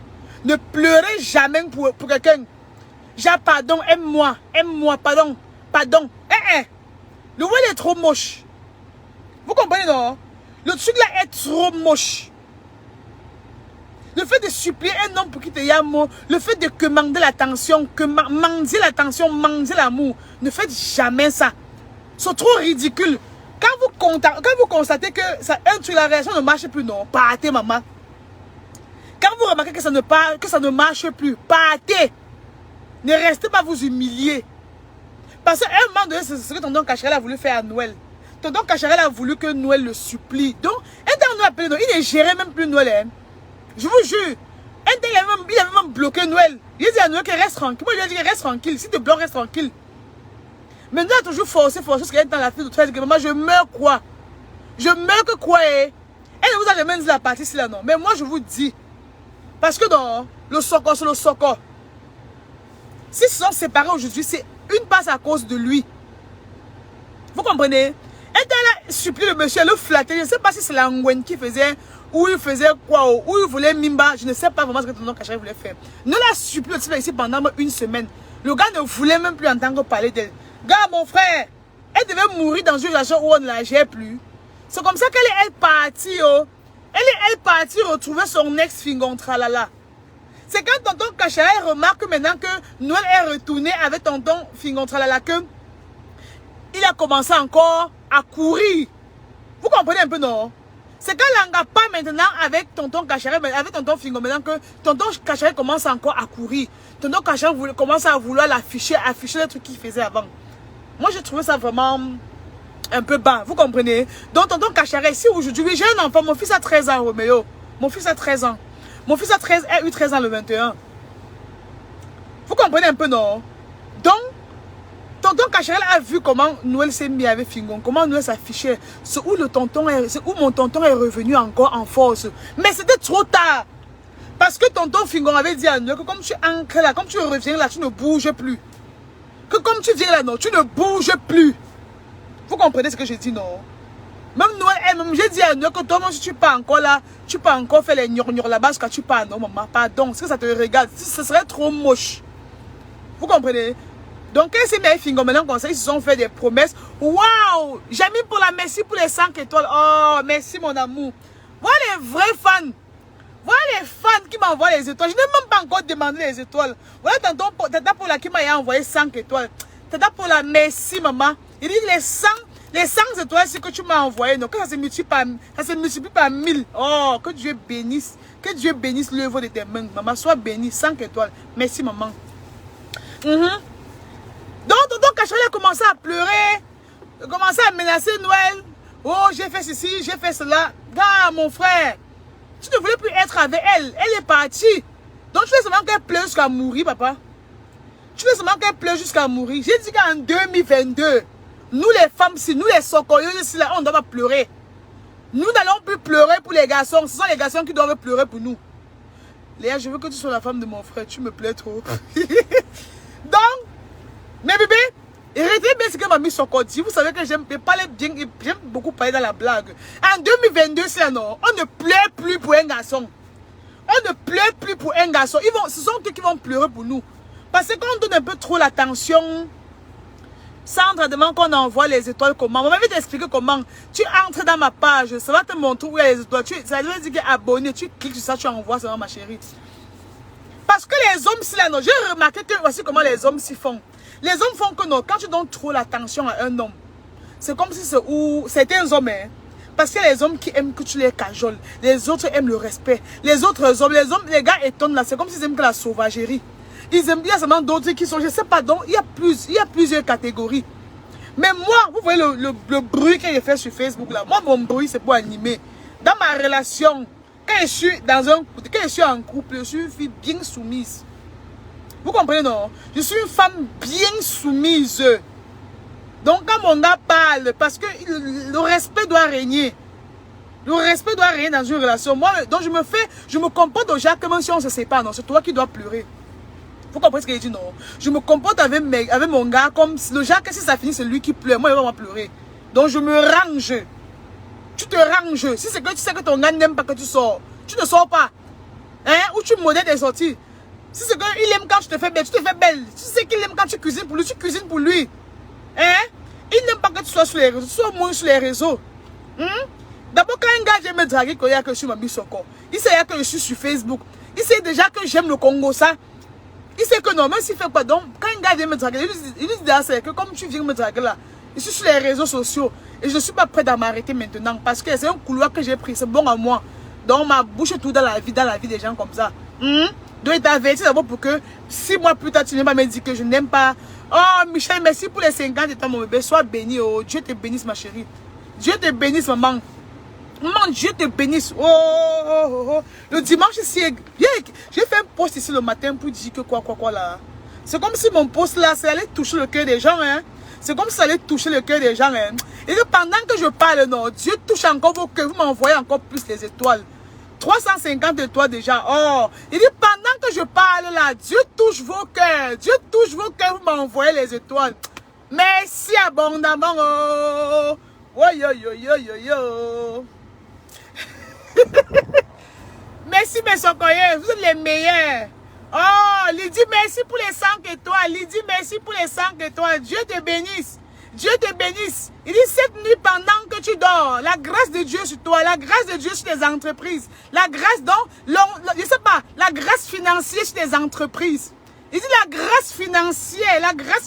Ne pleurez jamais pour quelqu'un. Genre, pardon, aime-moi, pardon. Le voile est trop moche. Vous comprenez, non? Le truc là est trop moche. Le fait de supplier un homme pour qu'il te y amour, le fait de commander l'attention, mendier l'attention, mendier l'amour, ne faites jamais ça. C'est trop ridicule. Quand vous constatez que la réaction ne marche plus, non, partez, maman. Quand vous remarquez que ça ne marche plus, partez. Ne restez pas vous humilier. Parce qu'à un moment donné, c'est ce que tonton Cacharel a voulu faire à Noël. Tonton Cacharel a voulu que Noël le supplie. Donc, un temps, nous appelé Noël, il ne gérait même plus Noël. Hein. Je vous jure. Un temps, il avait même bloqué Noël. Il a dit à Noël qu'il reste tranquille. Moi, je lui ai dit, reste tranquille. Si tu bloques, reste tranquille. Mais nous, on a toujours forcé, parce qu'il y a dans la fille de 13 que maman, je meurs quoi? Je meurs que quoi? Elle vous a jamais dit la partie ici là, non. Mais moi, je vous dis. Parce que dans le socor, c'est le socor. S'ils se sont séparés aujourd'hui, c'est une passe à cause de lui. Vous comprenez? Elle a supplié le monsieur, elle le flattait. Je ne sais pas si c'est la Ngwen qui faisait, ou il faisait quoi, ou il voulait Mimba. Je ne sais pas vraiment ce que tonton Cacharel voulait faire. Ne l'a supplié ici pendant une semaine. Le gars ne voulait même plus entendre parler d'elle. Gars, mon frère, elle devait mourir dans une relation où on ne la gère plus. C'est comme ça qu'elle est partie, oh. Elle est partie retrouver son ex Fingon Tralala. C'est quand tonton Cacharel remarque maintenant que Noël est retourné avec tonton Fingon Tralala que il a commencé encore à courir. Vous comprenez un peu, non? C'est quand Langa pas maintenant avec tonton Cacharel, mais avec tonton Fingon, maintenant que tonton Cacharel commence encore à courir. Tonton Cacharel commence à vouloir afficher les trucs qu'il faisait avant. Moi, j'ai trouvé ça vraiment un peu bas. Vous comprenez? Donc, tonton Cacharel, si aujourd'hui, j'ai un enfant, mon fils a 13 ans, Roméo. Mon fils a 13 ans. Mon fils a eu 13 ans le 21. Vous comprenez un peu, non? Donc, tonton Cacharel a vu comment Noël s'est mis avec Fingon, comment Noël s'affichait. C'est où mon tonton est revenu encore en force. Mais c'était trop tard. Parce que tonton Fingon avait dit à Noël que comme tu ancres là, comme tu reviens là, tu ne bouges plus. Que comme tu viens là, non, tu ne bouges plus. Vous comprenez ce que je dis, non? Même Noël, même j'ai dit à Noël que toi, si tu pars encore là, tu peux encore faire les gnor là-bas jusqu'à tu pars. Non, maman, pardon, est-ce que ça te regarde? Ce serait trop moche. Vous comprenez? Donc, quand c'est mes fingers maintenant comme ça, ils se sont fait des promesses. Waouh! J'ai mis pour la merci pour les 5 étoiles. Oh, merci mon amour. Voilà les vrais fans. Voilà les fans qui m'envoient les étoiles. Je n'ai même pas encore demandé les étoiles. Voilà Tata Paula qui m'a envoyé 100 étoiles. Tata Paula, merci maman. Il dit les 100 étoiles, c'est que tu m'as envoyé. Donc, quand ça se multiplie par 1000. Oh, que Dieu bénisse. Que Dieu bénisse l'œuvre de tes mains. Maman, sois bénie. 100 étoiles. Merci maman. Donc, tonton Cacharel a commencé à pleurer. Il a commencé à menacer Noël. Oh, j'ai fait ceci, j'ai fait cela. Gars, mon frère. Tu ne voulais plus être avec elle. Elle est partie. Donc, tu veux seulement qu'elle pleure jusqu'à mourir, papa. Tu veux seulement qu'elle pleure jusqu'à mourir. J'ai dit qu'en 2022, nous les femmes, si nous les socorrieuses, si là, on ne doit pas pleurer. Nous n'allons plus pleurer pour les garçons. Ce sont les garçons qui doivent pleurer pour nous. Léa, je veux que tu sois la femme de mon frère. Tu me plais trop. Donc, mes bébés, retenez bien ce que m'a mis Soko dit. Vous savez que j'aime parler bien, j'aime beaucoup parler dans la blague. En 2022, c'est là, non. On ne pleure plus pour un garçon. On ne pleure plus pour un garçon. Ce sont eux qui vont pleurer pour nous. Parce que quand on donne un peu trop l'attention, sans demande qu'on envoie les étoiles comment. On m'avait expliqué comment. Tu entres dans ma page, ça va te montrer où il y a les étoiles. Ça veut dire que abonné, tu cliques sur ça, tu envoies ça, ma chérie. Parce que les hommes, si là, non, j'ai remarqué que voici comment les hommes s'y font. Les hommes font que non, quand tu donnes trop l'attention à un homme, c'est comme si c'est où certains hommes, hein, parce que les hommes qui aiment que tu les cajoles, les autres aiment le respect. Les autres hommes, les gars étonnent là, c'est comme s'ils aiment que la sauvagerie. Ils aiment bien seulement d'autres qui sont, je sais pas, donc il y a plusieurs catégories. Mais moi, vous voyez le bruit que j'ai fait sur Facebook là, moi mon bruit c'est pour animer. Dans ma relation, quand je suis en couple, je suis une fille bien soumise. Vous comprenez non? Je suis une femme bien soumise. Donc quand mon gars parle, parce que le respect doit régner. Le respect doit régner dans une relation. Moi, donc je me comporte déjà comme si on se sépare. Non, c'est toi qui dois pleurer. Vous comprenez ce que je dis, non? Je me comporte avec mon gars comme le genre que si ça finit, c'est lui qui pleure. Moi, il va pas pleurer. Donc, je me range. Tu te ranges. Si c'est que tu sais que ton gars n'aime pas que tu sors, tu ne sors pas. Hein? Ou tu modèles des sorties. Si c'est qu'il aime quand tu te fais belle, tu te fais belle. Si c'est qu'il aime quand tu cuisines pour lui, tu cuisines pour lui. Hein? Il n'aime pas que tu sois sur les réseaux, tu sois moins sur les réseaux. D'abord, quand un gars vient me draguer, qu'il y a que je suis Mami Soko, il sait que je suis sur Facebook. Il sait déjà que j'aime le Congo, ça. Il sait que non, même s'il fait quoi, donc, quand un gars vient me draguer, il lui dit que comme tu viens me draguer là, je suis sur les réseaux sociaux et je ne suis pas prêt à m'arrêter maintenant parce que c'est un couloir que j'ai pris, c'est bon à moi. Donc, ma bouche tout dans la vie des gens comme ça. Donc, il t'a averti d'abord pour que 6 mois plus tard, tu ne pas me dire que je n'aime pas. Oh, Michel, merci pour les 50 états, mon bébé. Sois béni. Oh, Dieu te bénisse, ma chérie. Dieu te bénisse, maman. Maman, Dieu te bénisse. Oh. Le dimanche ici, j'ai fait un post ici le matin pour dire que quoi là. C'est comme si mon post là, ça allait toucher le cœur des gens. Hein. C'est comme si ça allait toucher le cœur des gens. Hein. Et que pendant que je parle, non, Dieu touche encore vos cœurs. Vous m'envoyez encore plus les étoiles. 350 étoiles déjà. Oh, il dit pendant que je parle là, Dieu touche vos cœurs. Dieu touche vos cœurs. Vous m'envoyez les étoiles. Merci abondamment. Oh, yo. Merci mes socoyeurs, vous êtes les meilleurs. Oh, Lydie, merci pour les 100 étoiles. Lydie, merci pour les 100 étoiles. Dieu te bénisse. Dieu te bénisse. Il dit cette nuit pendant que tu dors, la grâce de Dieu sur toi, la grâce de Dieu sur les entreprises, la grâce je sais pas, la grâce financière sur les entreprises. Il dit la grâce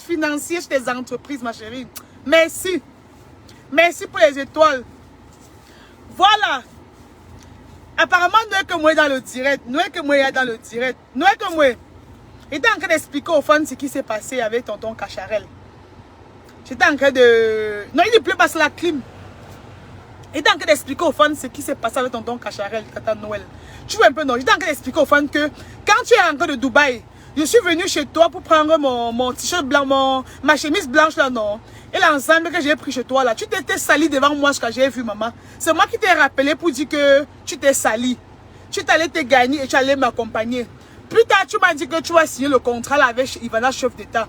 financière sur les entreprises, ma chérie. Merci. Merci pour les étoiles. Voilà. Apparemment, Noé que moi dans le direct. Noé que moi. Il était en train d'expliquer aux fans ce qui s'est passé avec tonton Cacharel. J'étais en train de... Non, il ne pleut pas sur la clim. Il était en train d'expliquer aux fans ce qui s'est passé avec tonton Cacharel, tata Noël. Tu vois un peu, non? J'étais en train d'expliquer aux fans que quand tu es rentré de Dubaï, je suis venu chez toi pour prendre mon t-shirt blanc, ma chemise blanche là, non? Et l'ensemble que j'ai pris chez toi là, tu t'étais sali devant moi ce que j'ai vu, maman. C'est moi qui t'ai rappelé pour dire que tu t'es sali. Tu t'allais te gagner et tu allais m'accompagner. Plus tard, tu m'as dit que tu vas signer le contrat là avec Ivana, chef d'État.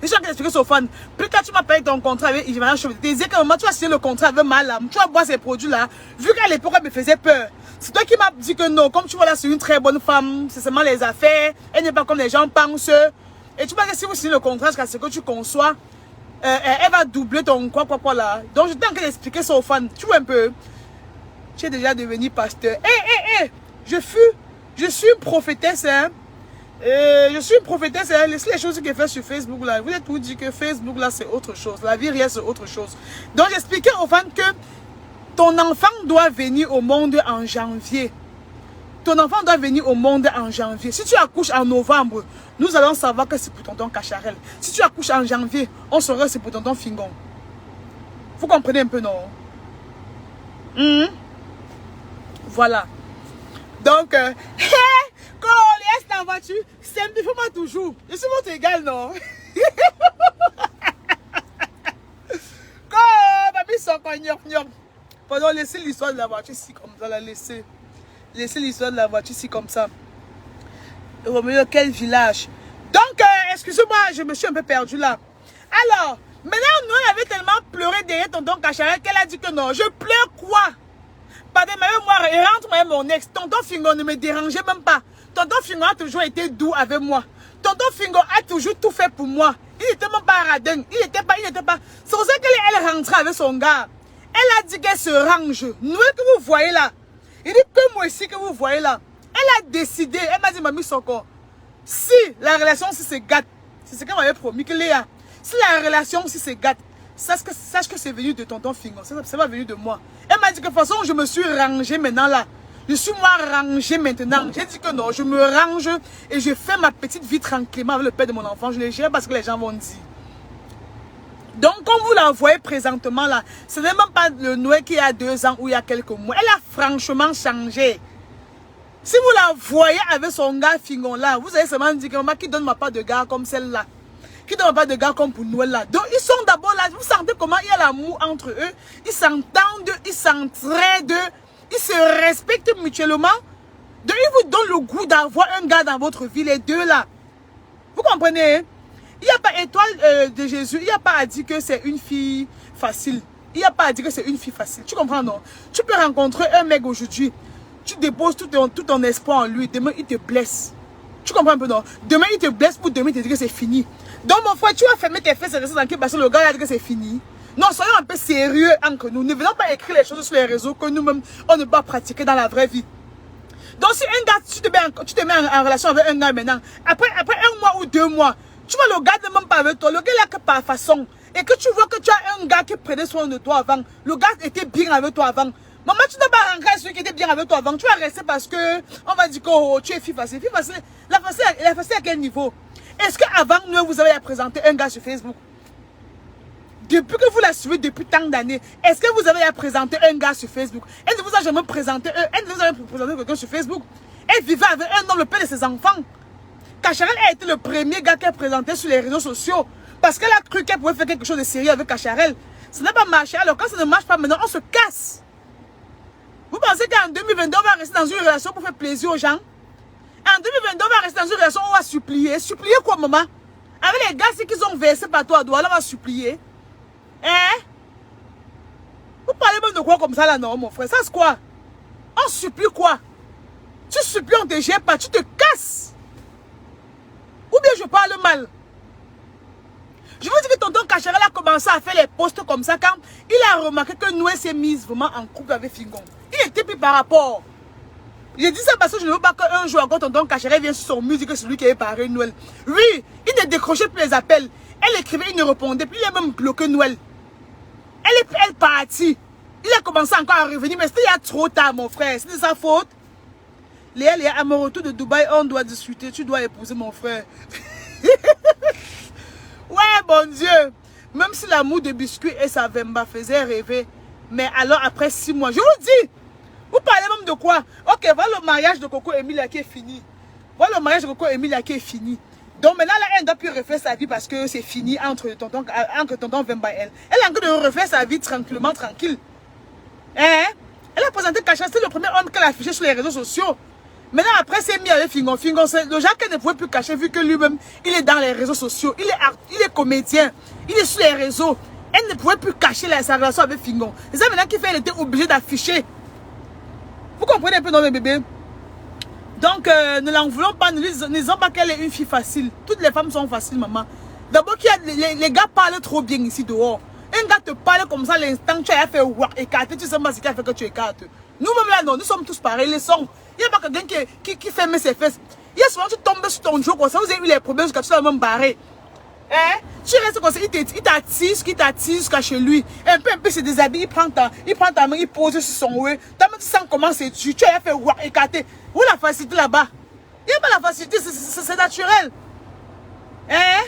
Je suis en train d'expliquer aux fans. Plus tard, tu m'as payé ton contrat avec Ivana, chef d'État. Tu disais que maman, tu vas signer le contrat avec Malam. Tu vas boire ces produits là. Vu qu'à l'époque, elle me faisait peur. C'est toi qui m'as dit que non, comme tu vois là, c'est une très bonne femme. C'est seulement les affaires. Elle n'est pas comme les gens pensent. Et tu m'as dit que si vous signez le contrat, jusqu'à ce que tu conçois, elle va doubler ton quoi là. Donc je t'ai en train d'expliquer ça aux fans. Tu vois un peu. Tu es déjà devenu pasteur. Je suis une prophétesse, hein. Je suis une prophétesse, hein. Les choses qu'elle fait sur Facebook, là, vous êtes tout dit que Facebook, là, c'est autre chose. La vie réelle, c'est autre chose. Donc, j'expliquais aux femmes que ton enfant doit venir au monde en janvier. Ton enfant doit venir au monde en janvier. Si tu accouches en novembre, nous allons savoir que c'est pour tonton Cacharel. Si tu accouches en janvier, on saura que c'est pour tonton Fingon. Vous comprenez un peu, non? Voilà. Donc, quand on laisse la voiture, simplifie-moi toujours. Je suis votre égal, non? Quand papy sont cognop. Pardon, laissez l'histoire de la voiture ici comme ça, la laissez. Laissez l'histoire de la voiture ici comme ça. Roméo, quel village? Donc, excusez-moi, je me suis un peu perdu là. Alors, maintenant, nous, on avait tellement pleuré derrière tonton Cacharel qu'elle a dit que non, je pleure quoi? Pardon, même moi, rentre même mon ex. Tonton Fingon ne me dérangeait même pas. Tonton Fingon a toujours été doux avec moi. Tonton Fingon a toujours tout fait pour moi. Il n'était même pas radin. Il n'était pas. C'est pour ça qu'elle rentrait avec son gars. Elle a dit qu'elle se range. Nous que vous voyez là. Il dit que moi ici que vous voyez là. Elle a décidé. Elle m'a dit, Mamie Soko, si la relation si se gâte, c'est ce qu'elle m'avait promis que Léa. Si la relation si se gâte, sache que c'est venu de tonton Fingon. C'est pas venu de moi. Elle m'a dit que de toute façon, je me suis rangée maintenant là. Je suis moi rangée maintenant. J'ai dit que non, je me range et je fais ma petite vie tranquillement avec le père de mon enfant. Je ne gère pas ce que les gens vont dire. Donc, comme vous la voyez présentement là, ce n'est même pas le Noël qui a 2 ans ou il y a quelques mois. Elle a franchement changé. Si vous la voyez avec son gars Fingon là, vous allez seulement dire que maman qui donne ma part de gars comme celle-là. Qui ne donne pas de gars comme pour Noël là. Donc ils sont d'abord là, vous sentez comment il y a l'amour entre eux. Ils s'entendent, ils s'entraident, ils se respectent mutuellement. Donc ils vous donnent le goût d'avoir un gars dans votre vie, les deux là. Vous comprenez? Il n'y a pas étoile de Jésus, il n'y a pas à dire que c'est une fille facile. Il n'y a pas à dire que c'est une fille facile. Tu comprends non? Tu peux rencontrer un mec aujourd'hui, tu déposes tout ton espoir en lui, demain il te blesse. Tu comprends un peu non? Demain il te blesse pour demain il te dit que c'est fini. Donc mon frère, tu vas fermer tes fesses et rester tranquille parce que le gars a dit que c'est fini. Non, soyons un peu sérieux entre nous. Ne venons pas écrire les choses sur les réseaux que nous-mêmes, on ne peut pas pratiquer dans la vraie vie. Donc si un gars, tu te mets en relation avec un gars maintenant, après 1 mois ou 2 mois, tu vois le gars ne même pas avec toi, le gars là que par façon, et que tu vois que tu as un gars qui prenait soin de toi avant, le gars était bien avec toi avant. Maman, tu n'as pas rencontré celui qui était bien avec toi avant, tu vas rester parce que, on va dire que oh, tu es fille facile. Fille facile, la facile à quel niveau? Est-ce qu'avant nous, vous avez présenté un gars sur Facebook? Depuis que vous la suivez depuis tant d'années, est-ce que vous avez présenté un gars sur Facebook? Elle ne vous a jamais présenté quelqu'un sur Facebook. Elle vivait avec un homme, le père de ses enfants. Cacharel a été le premier gars qu'elle présentait sur les réseaux sociaux. Parce qu'elle a cru qu'elle pouvait faire quelque chose de sérieux avec Cacharel. Ça n'a pas marché. Alors quand ça ne marche pas maintenant, on se casse. Vous pensez qu'en 2022, on va rester dans une relation pour faire plaisir aux gens? En 2022, on va rester dans une relation où on va supplier. Supplier quoi, maman? Avec les gars, c'est qu'ils ont versé par toi à doigt, là, on va supplier. Hein? Vous parlez même de quoi comme ça là, non, mon frère? Ça, c'est quoi? On supplie quoi? Tu supplies, on te gère pas, tu te casses. Ou bien je parle mal. Je vous dis que tonton Cacharel a commencé à faire les posts comme ça quand il a remarqué que Noël s'est mise vraiment en couple avec Fingon. Il était pris par rapport. J'ai dit ça parce que je ne veux pas qu'un jour encore tonton Cacharel vienne sur son mur et que c'est lui qui est paré Noël. Oui, il ne décrochait plus les appels. Elle écrivait, il ne répondait plus, il a même bloqué Noël. Elle partit. Il a commencé encore à revenir, mais c'était il y a trop tard, mon frère. C'était sa faute. Léa, à mon retour de Dubaï, on doit discuter. Tu dois épouser mon frère. Ouais, bon Dieu. Même si l'amour de biscuit et sa vemba faisait rêver. Mais alors, après 6 mois, je vous dis. Vous parlez même de quoi? Ok, voilà le mariage de Coco Emilia qui est fini. Voilà le mariage de Coco Emilia qui est fini. Donc maintenant, là, elle ne doit plus refaire sa vie parce que c'est fini entre tonton Vemba et elle. Elle est en train de refaire sa vie tranquillement, tranquille. Hein? Elle a présenté Cacharel, c'est le premier homme qu'elle a affiché sur les réseaux sociaux. Maintenant, après, c'est mis avec Fingon. Fingon, c'est le genre qu'elle ne pouvait plus cacher vu que lui-même, il est dans les réseaux sociaux. Il est comédien. Il est sur les réseaux. Elle ne pouvait plus cacher sa relation avec Fingon. C'est ça maintenant qui fait qu'elle était obligée d'afficher. Vous comprenez un peu, non, mes bébés? Donc, ne l'en voulons pas, ne disons pas qu'elle est une fille facile. Toutes les femmes sont faciles, maman. D'abord, les gars parlent trop bien ici dehors. Un gars te parle comme ça, l'instant, tu as fait écarter, tu sais pas ce qui a fait que tu écartes. Nous-mêmes là, non, nous sommes tous pareils. Laissons. Il n'y a pas quelqu'un qui ferme ses fesses. Il y a souvent, tu tombes sur ton jour comme ça, vous avez eu les problèmes jusqu'à tu l'as même barré. Hein? Tu restes comme ça, il t'attise jusqu'à chez lui. Un peu, se déshabille, il prend ta main, il pose sur son oué. Ta main, tu sens comment c'est tu as fait écarter. Où la facilité là-bas? Il n'y a pas la facilité, c'est naturel. Hein?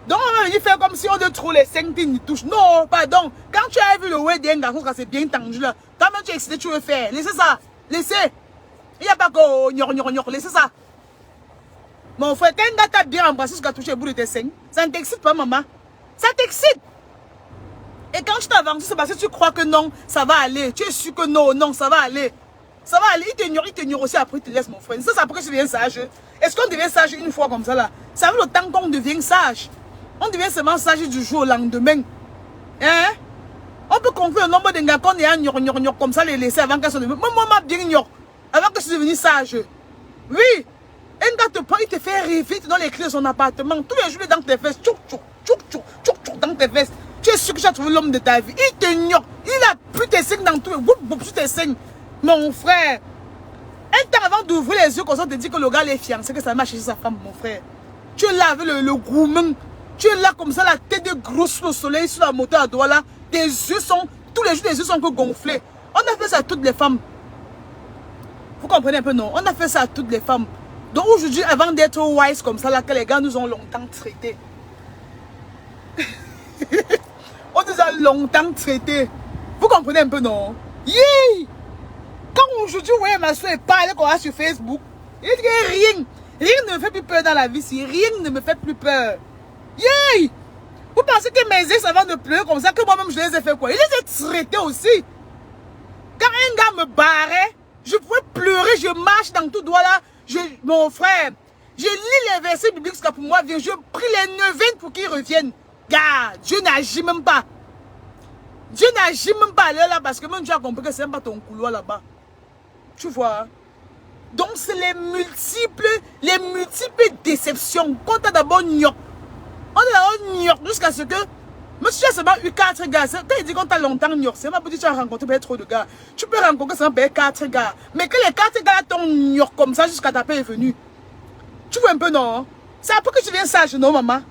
Donc, on va venir faire comme si on te trouve les 5 il touche. Non, pardon. Quand tu as vu le way d'un garçon, c'est bien tendu là. Toi-même, tu es excité, tu veux faire. Laissez ça. Laissez. Il n'y a pas que laissez ça. Mon frère, quand un gars t'a bien embrassé jusqu'à toucher le bout de tes seins, ça ne t'excite pas, maman. Ça t'excite. Et quand tu t'avances, c'est parce que tu crois que non, ça va aller. Tu es sûr que non, ça va aller. Ça va aller. Il t'ignore aussi, après il te laisse, mon frère. Ça, c'est après que tu deviens sage. Est-ce qu'on devient sage une fois comme ça là? Ça veut le temps qu'on devient sage. On devient seulement sage du jour au lendemain. Hein? On peut conclure le nombre de gars qu'on est à gnon comme ça, les laisser avant qu'elles soient devenues. Moi, bien gnon. Avant que je sois devenu sage. Oui. Un gars te prend, il te fait rêver, il te donne les clés de son appartement. Tous les jours, dans tes fesses. Tchouk, dans tes fesses. Tu es sûr que tu as trouvé l'homme de ta vie. Il te gnoque. Il a plus tes signes dans tout. Plus tes signes. Mon frère. Un temps avant d'ouvrir les yeux, comme ça, on te dit que le gars est fiancé, que ça marche chez sa femme, mon frère. Tu es là avec le gourmand. Tu es là comme ça, la tête de grosse au soleil sur la moto à doigt là. Tes yeux sont, tous les jours, tes yeux sont que gonflés. On a fait ça à toutes les femmes. Vous comprenez un peu, non? On a fait ça à toutes les femmes. Donc aujourd'hui, avant d'être wise comme ça, là, que les gars nous ont longtemps traités. On nous a longtemps traités. Vous comprenez un peu, non? Yeah! Quand aujourd'hui, vous voyez ma soeur parler comme ça sur Facebook, il dit que rien ne me fait plus peur dans la vie, si rien ne me fait plus peur. Yeah! Vous pensez que mes ex avant de pleurer comme ça, que moi-même je les ai fait quoi? Je les ai traités aussi. Quand un gars me barrait, je pouvais pleurer, je marche dans tout droit là. Mon frère, je lis les versets bibliques jusqu'à pour moi, je prie les neuvaines pour qu'ils reviennent. Gars, Dieu n'agit même pas. Dieu n'agit même pas là parce que même Dieu a compris que c'est même pas ton couloir là-bas. Tu vois? Donc c'est les multiples déceptions. Quand tu as d'abord gnoc, on a d'abord gnoc jusqu'à ce que, même si tu as seulement eu 4 gars, quand il dit qu'on t'a longtemps gnoc, c'est pas pour dire que tu as rencontré peut-être trop de gars. Tu peux rencontrer seulement 4 gars. Mais que les 4 gars t'ont gnoc comme ça jusqu'à ta paix est venue. Tu vois un peu, non? C'est après que tu deviens sage, non, maman?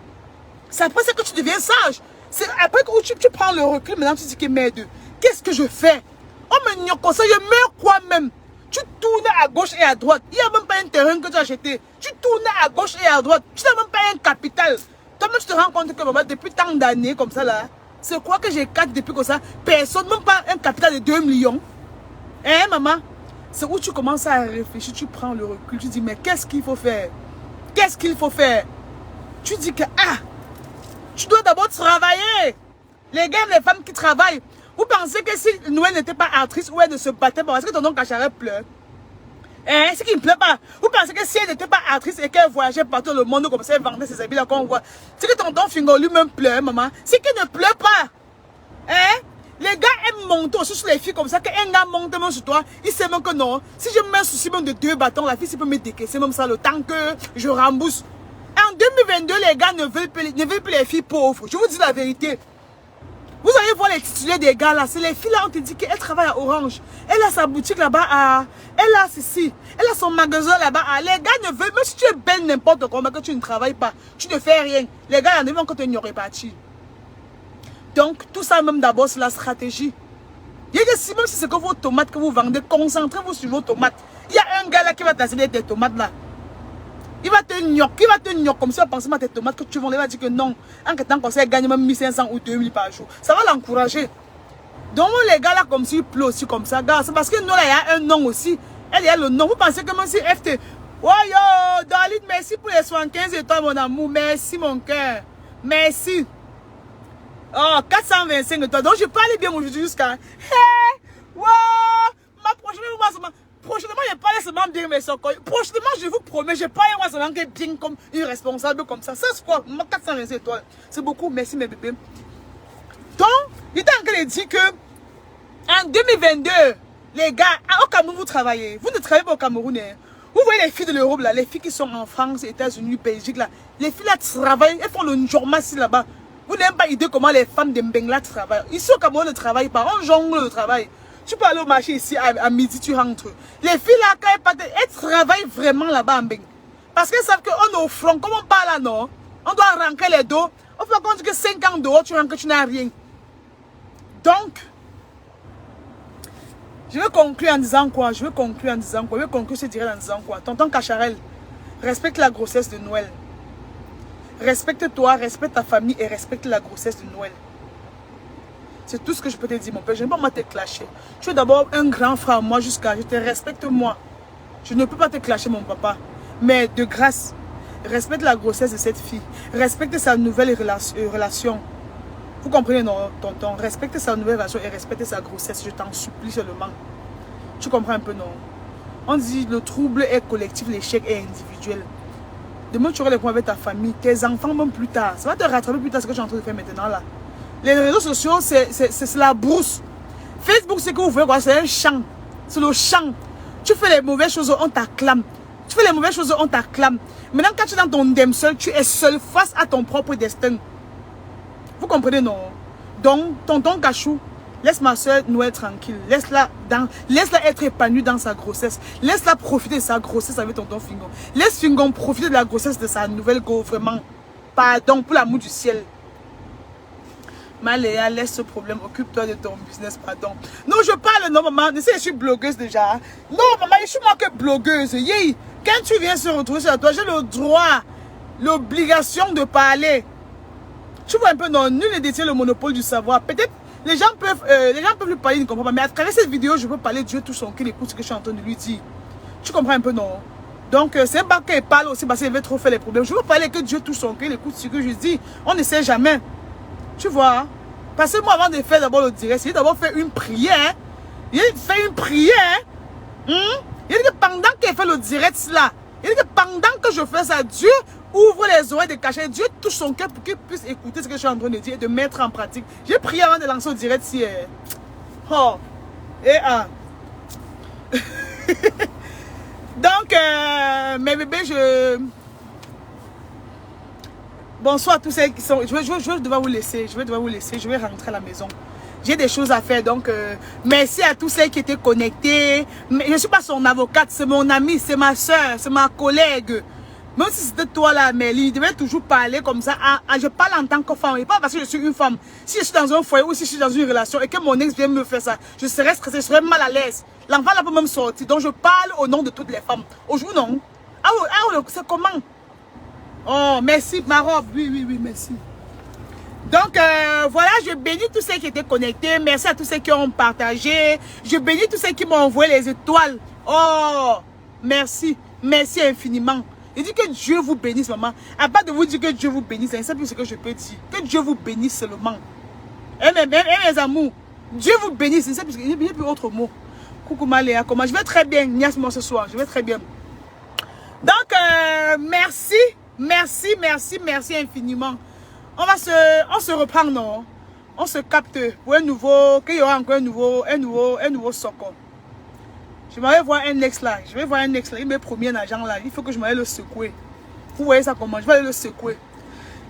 C'est après ça que tu deviens sage. C'est après que tu prends le recul, maintenant tu dis que merde, qu'est-ce que je fais? On me gnoc comme ça, je meurs quoi même? Tu tournes à gauche et à droite. Il n'y a même pas un terrain que tu as acheté. Tu tournes à gauche et à droite. Tu n'as même pas un capital. Toi-même, tu te rends compte que maman, depuis tant d'années comme ça là, c'est quoi que j'ai 4 depuis comme ça? Personne, même pas un capital de 2 millions. Hein, maman? C'est où tu commences à réfléchir, tu prends le recul, tu dis, mais qu'est-ce qu'il faut faire? Qu'est-ce qu'il faut faire? Tu dis que, tu dois d'abord travailler. Les gars, les femmes qui travaillent. Vous pensez que si Noël n'était pas actrice ou elle ne se battait pas, est-ce que ton oncle Cacharet pleure? Hein? C'est qu'il ne pleure pas. Vous pensez que si elle n'était pas actrice et qu'elle voyageait partout le monde comme ça, elle vendait ses habits là qu'on voit, c'est que tonton Fingo lui-même pleure, maman. C'est qu'il ne pleure pas. Hein? Les gars aiment monter aussi sur les filles comme ça, qu'un gars monte même sur toi, il sait même que non. Si je mets un souci même de 2 bâtons, la fille, peut me décaisser même ça le temps que je rembourse. En 2022, les gars ne veulent plus les filles pauvres. Je vous dis la vérité. Vous allez voir les titulaires des gars là, c'est les filles là, on te dit qu'elle travaille à Orange. Elle a sa boutique là-bas elle a ceci, elle a son magasin là-bas les gars ne veulent, même si tu es belle n'importe comment, que tu ne travailles pas, tu ne fais rien. Les gars, ils vont quand tu n'y aurais pas. Donc, tout ça même d'abord, c'est la stratégie. Il y a des si même si c'est que vos tomates que vous vendez, concentrez-vous sur vos tomates. Il y a un gars là qui va t'assembler tes tomates là. Il va te gnoc comme ça, penser à tes tomates que tu vends. Il va dire que non. En tant que ça, il gagne même 1500 ou 2000 par jour. Ça va l'encourager. Donc, les gars là, comme s'ils pleurent aussi comme ça, c'est parce que nous là, il y a un nom aussi. Elle, il y a le nom. Vous pensez que même si FT. Oh yo, Dalit, merci pour les 75 étoiles, mon amour. Merci, mon cœur. Merci. Oh, 425 étoiles. Donc, je parlais bien aujourd'hui jusqu'à. Hey, wow, ma prochaine fois, prochainement, je parle seulement bien mes soeurs. Prochainement, je vous promets, je parle seulement bien comme une responsable comme ça. Ça, c'est quoi? 420 étoiles. C'est beaucoup. Merci, mes bébés. Donc, il était en train de dire que en 2022, les gars, au Cameroun, vous travaillez. Vous ne travaillez pas au Cameroun. Hein. Vous voyez les filles de l'Europe, là, les filles qui sont en France, États-Unis, Belgique, là. Les filles là travaillent, elles font le njorma là-bas. Vous n'avez pas idée comment les femmes de Mbengla travaillent. Ici au Cameroun, on ne travaille pas. On jongle le travail. Tu peux aller au marché ici à midi, tu rentres. Les filles là, quand elles partent, elles travaillent vraiment là-bas en Beng. Parce qu'elles savent qu'on est au front. Comme on parle là, non? On doit rentrer les dos. On fait compte que 5 ans dehors, tu rentres, tu n'as rien. Donc, je vais conclure en disant quoi? Je vais conclure ce direct en disant quoi? Tonton Cacharel, respecte la grossesse de Noël. Respecte-toi, respecte ta famille et respecte la grossesse de Noël. C'est tout ce que je peux te dire, mon père. Je ne peux pas te clasher. Tu es d'abord un grand frère, moi, jusqu'à... Je te respecte, moi. Je ne peux pas te clasher, mon papa. Mais de grâce, respecte la grossesse de cette fille. Respecte sa nouvelle relation. Vous comprenez, non, tonton? Respecte sa nouvelle relation et respecte sa grossesse. Je t'en supplie seulement. Tu comprends un peu, non? On dit le trouble est collectif, l'échec est individuel. Demain, tu auras les points avec ta famille, tes enfants, même plus tard. Ça va te rattraper plus tard, ce que je suis en train de faire maintenant, là. Les réseaux sociaux, c'est la brousse. Facebook, c'est que vous voyez quoi? C'est un champ. C'est le champ. Tu fais les mauvaises choses, on t'acclame. Tu fais les mauvaises choses, on t'acclame. Maintenant, quand tu es dans ton dem seul, tu es seul face à ton propre destin. Vous comprenez, non? Donc, tonton Cachou, laisse ma soeur Noël tranquille. Laisse-la être épanouie dans sa grossesse. Laisse-la profiter de sa grossesse avec tonton Fingon. Laisse Fingon profiter de la grossesse de sa nouvelle go. Vraiment. Pardon, pour l'amour du ciel. Maléa, laisse ce problème, occupe-toi de ton business, pardon. Non, je parle, non, maman, je sais, je suis blogueuse déjà. Non, maman, je suis moi que blogueuse. Yeah. Quand tu viens se retrouver sur toi, j'ai le droit, l'obligation de parler. Tu vois un peu, non, nul ne détient le monopole du savoir. Peut-être, les gens peuvent lui parler, ils ne comprennent pas. Mais à travers cette vidéo, je peux parler, Dieu tout son cœur, écoute ce que je suis en train de lui dire. Tu comprends un peu, non? Donc, c'est pas qu'elle parle aussi parce qu'elle veut trop faire les problèmes. Je veux parler que Dieu tout son cœur, écoute ce que je dis. On ne sait jamais. Tu vois, parce que moi, avant de faire d'abord le direct, j'ai d'abord fait une prière. Il fait une prière. Il dit que pendant qu'elle fait le direct là, il dit que pendant que je fais ça, Dieu ouvre les oreilles de cachet. Dieu touche son cœur pour qu'il puisse écouter ce que je suis en train de dire et de mettre en pratique. J'ai prié avant de lancer le direct si... Oh. Et Donc, mes bébés, bonsoir à tous ceux qui sont... Je vais devoir vous laisser. Je vais rentrer à la maison. J'ai des choses à faire. Donc, merci à tous ceux qui étaient connectés. Mais je ne suis pas son avocate. C'est mon amie, c'est ma soeur, c'est ma collègue. Même si c'était toi là, Amélie, je devais toujours parler comme ça. Je parle en tant que femme. Et pas parce que je suis une femme. Si je suis dans un foyer ou si je suis dans une relation et que mon ex vient me faire ça, je serais stressée, je serais mal à l'aise. L'enfant là peut même sortir. Donc, je parle au nom de toutes les femmes. Aujourd'hui, non. C'est comment? Oh, merci, ma robe. Oui, merci. Donc, voilà, je bénis tous ceux qui étaient connectés. Merci à tous ceux qui ont partagé. Je bénis tous ceux qui m'ont envoyé les étoiles. Oh, merci. Merci infiniment. Il dit que Dieu vous bénisse, maman. À part de vous dire que Dieu vous bénisse, c'est plus ce que je peux dire. Que Dieu vous bénisse seulement. Mes amours, Dieu vous bénisse. C'est plus il n'y a plus autre mot. Coucou Maléa, comment? Je vais très bien, Nias, moi ce soir. Je vais très bien. Donc, merci infiniment. On se reprend, non? On se capte pour un nouveau, qu'il y aura encore un nouveau soccer. Je vais voir un ex là. Il me promet un agent là. Il faut que je m'aille le secouer. Vous voyez ça comment? Je vais aller le secouer.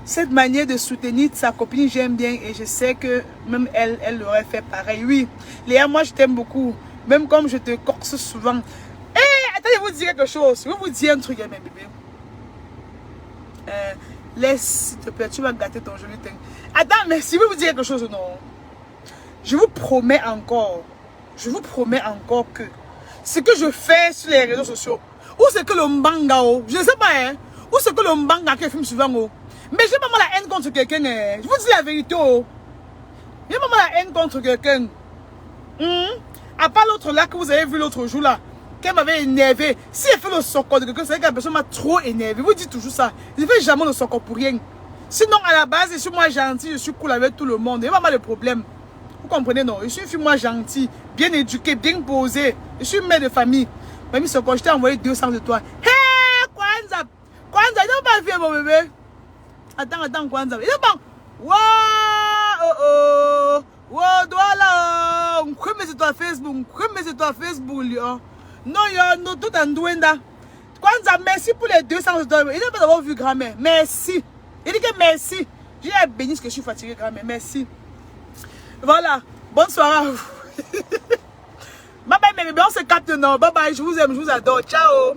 Cette manière de soutenir sa copine, j'aime bien. Et je sais que même elle aurait fait pareil. Oui, Léa, moi je t'aime beaucoup. Même comme je te corse souvent. Attendez, je vais vous dire quelque chose. Je vais vous dire un truc, mes bébés. Laisse, s'il te plaît, tu vas gâter ton joli teint. Attends, mais si je vais vous dire quelque chose ou non, je vous promets encore que ce que je fais sur les réseaux sociaux, ou c'est que le mbanga, je ne sais pas, hein, ou c'est que le mbanga qui filme souvent, mais j'ai pas mal la haine contre quelqu'un, je vous dis la vérité, j'ai pas mal la haine contre quelqu'un. À part l'autre là que vous avez vu l'autre jour là, qu'elle m'avait énervé. Si elle fait le soccer de quelqu'un, c'est que la personne m'a trop énervé. Vous dites toujours ça. Je ne fais jamais le soccer pour rien. Sinon, à la base, je suis moi gentil, je suis cool avec tout le monde. Il n'y a pas mal de problème. Vous comprenez, non? Je suis une fille moi gentille, bien éduquée, bien posée. Je suis une mère de famille. Mamie Soccer, je t'ai envoyé 200 de toi. Hé, Kwanza, il n'a pas fait mon bébé. Attends, Kwanza. Il n'a pas. Voilà. C'est toi Facebook. Non, tout en douenda. Kwanza, merci pour les 200 $. Il n'a pas d'avoir vu grand-mère. Merci. Il dit que merci. J'ai béni ce que je suis fatiguée, grand-mère. Merci. Voilà. Bonne soirée à vous. bébés, on se capte, non. Bye bye, je vous aime, je vous adore. Ciao.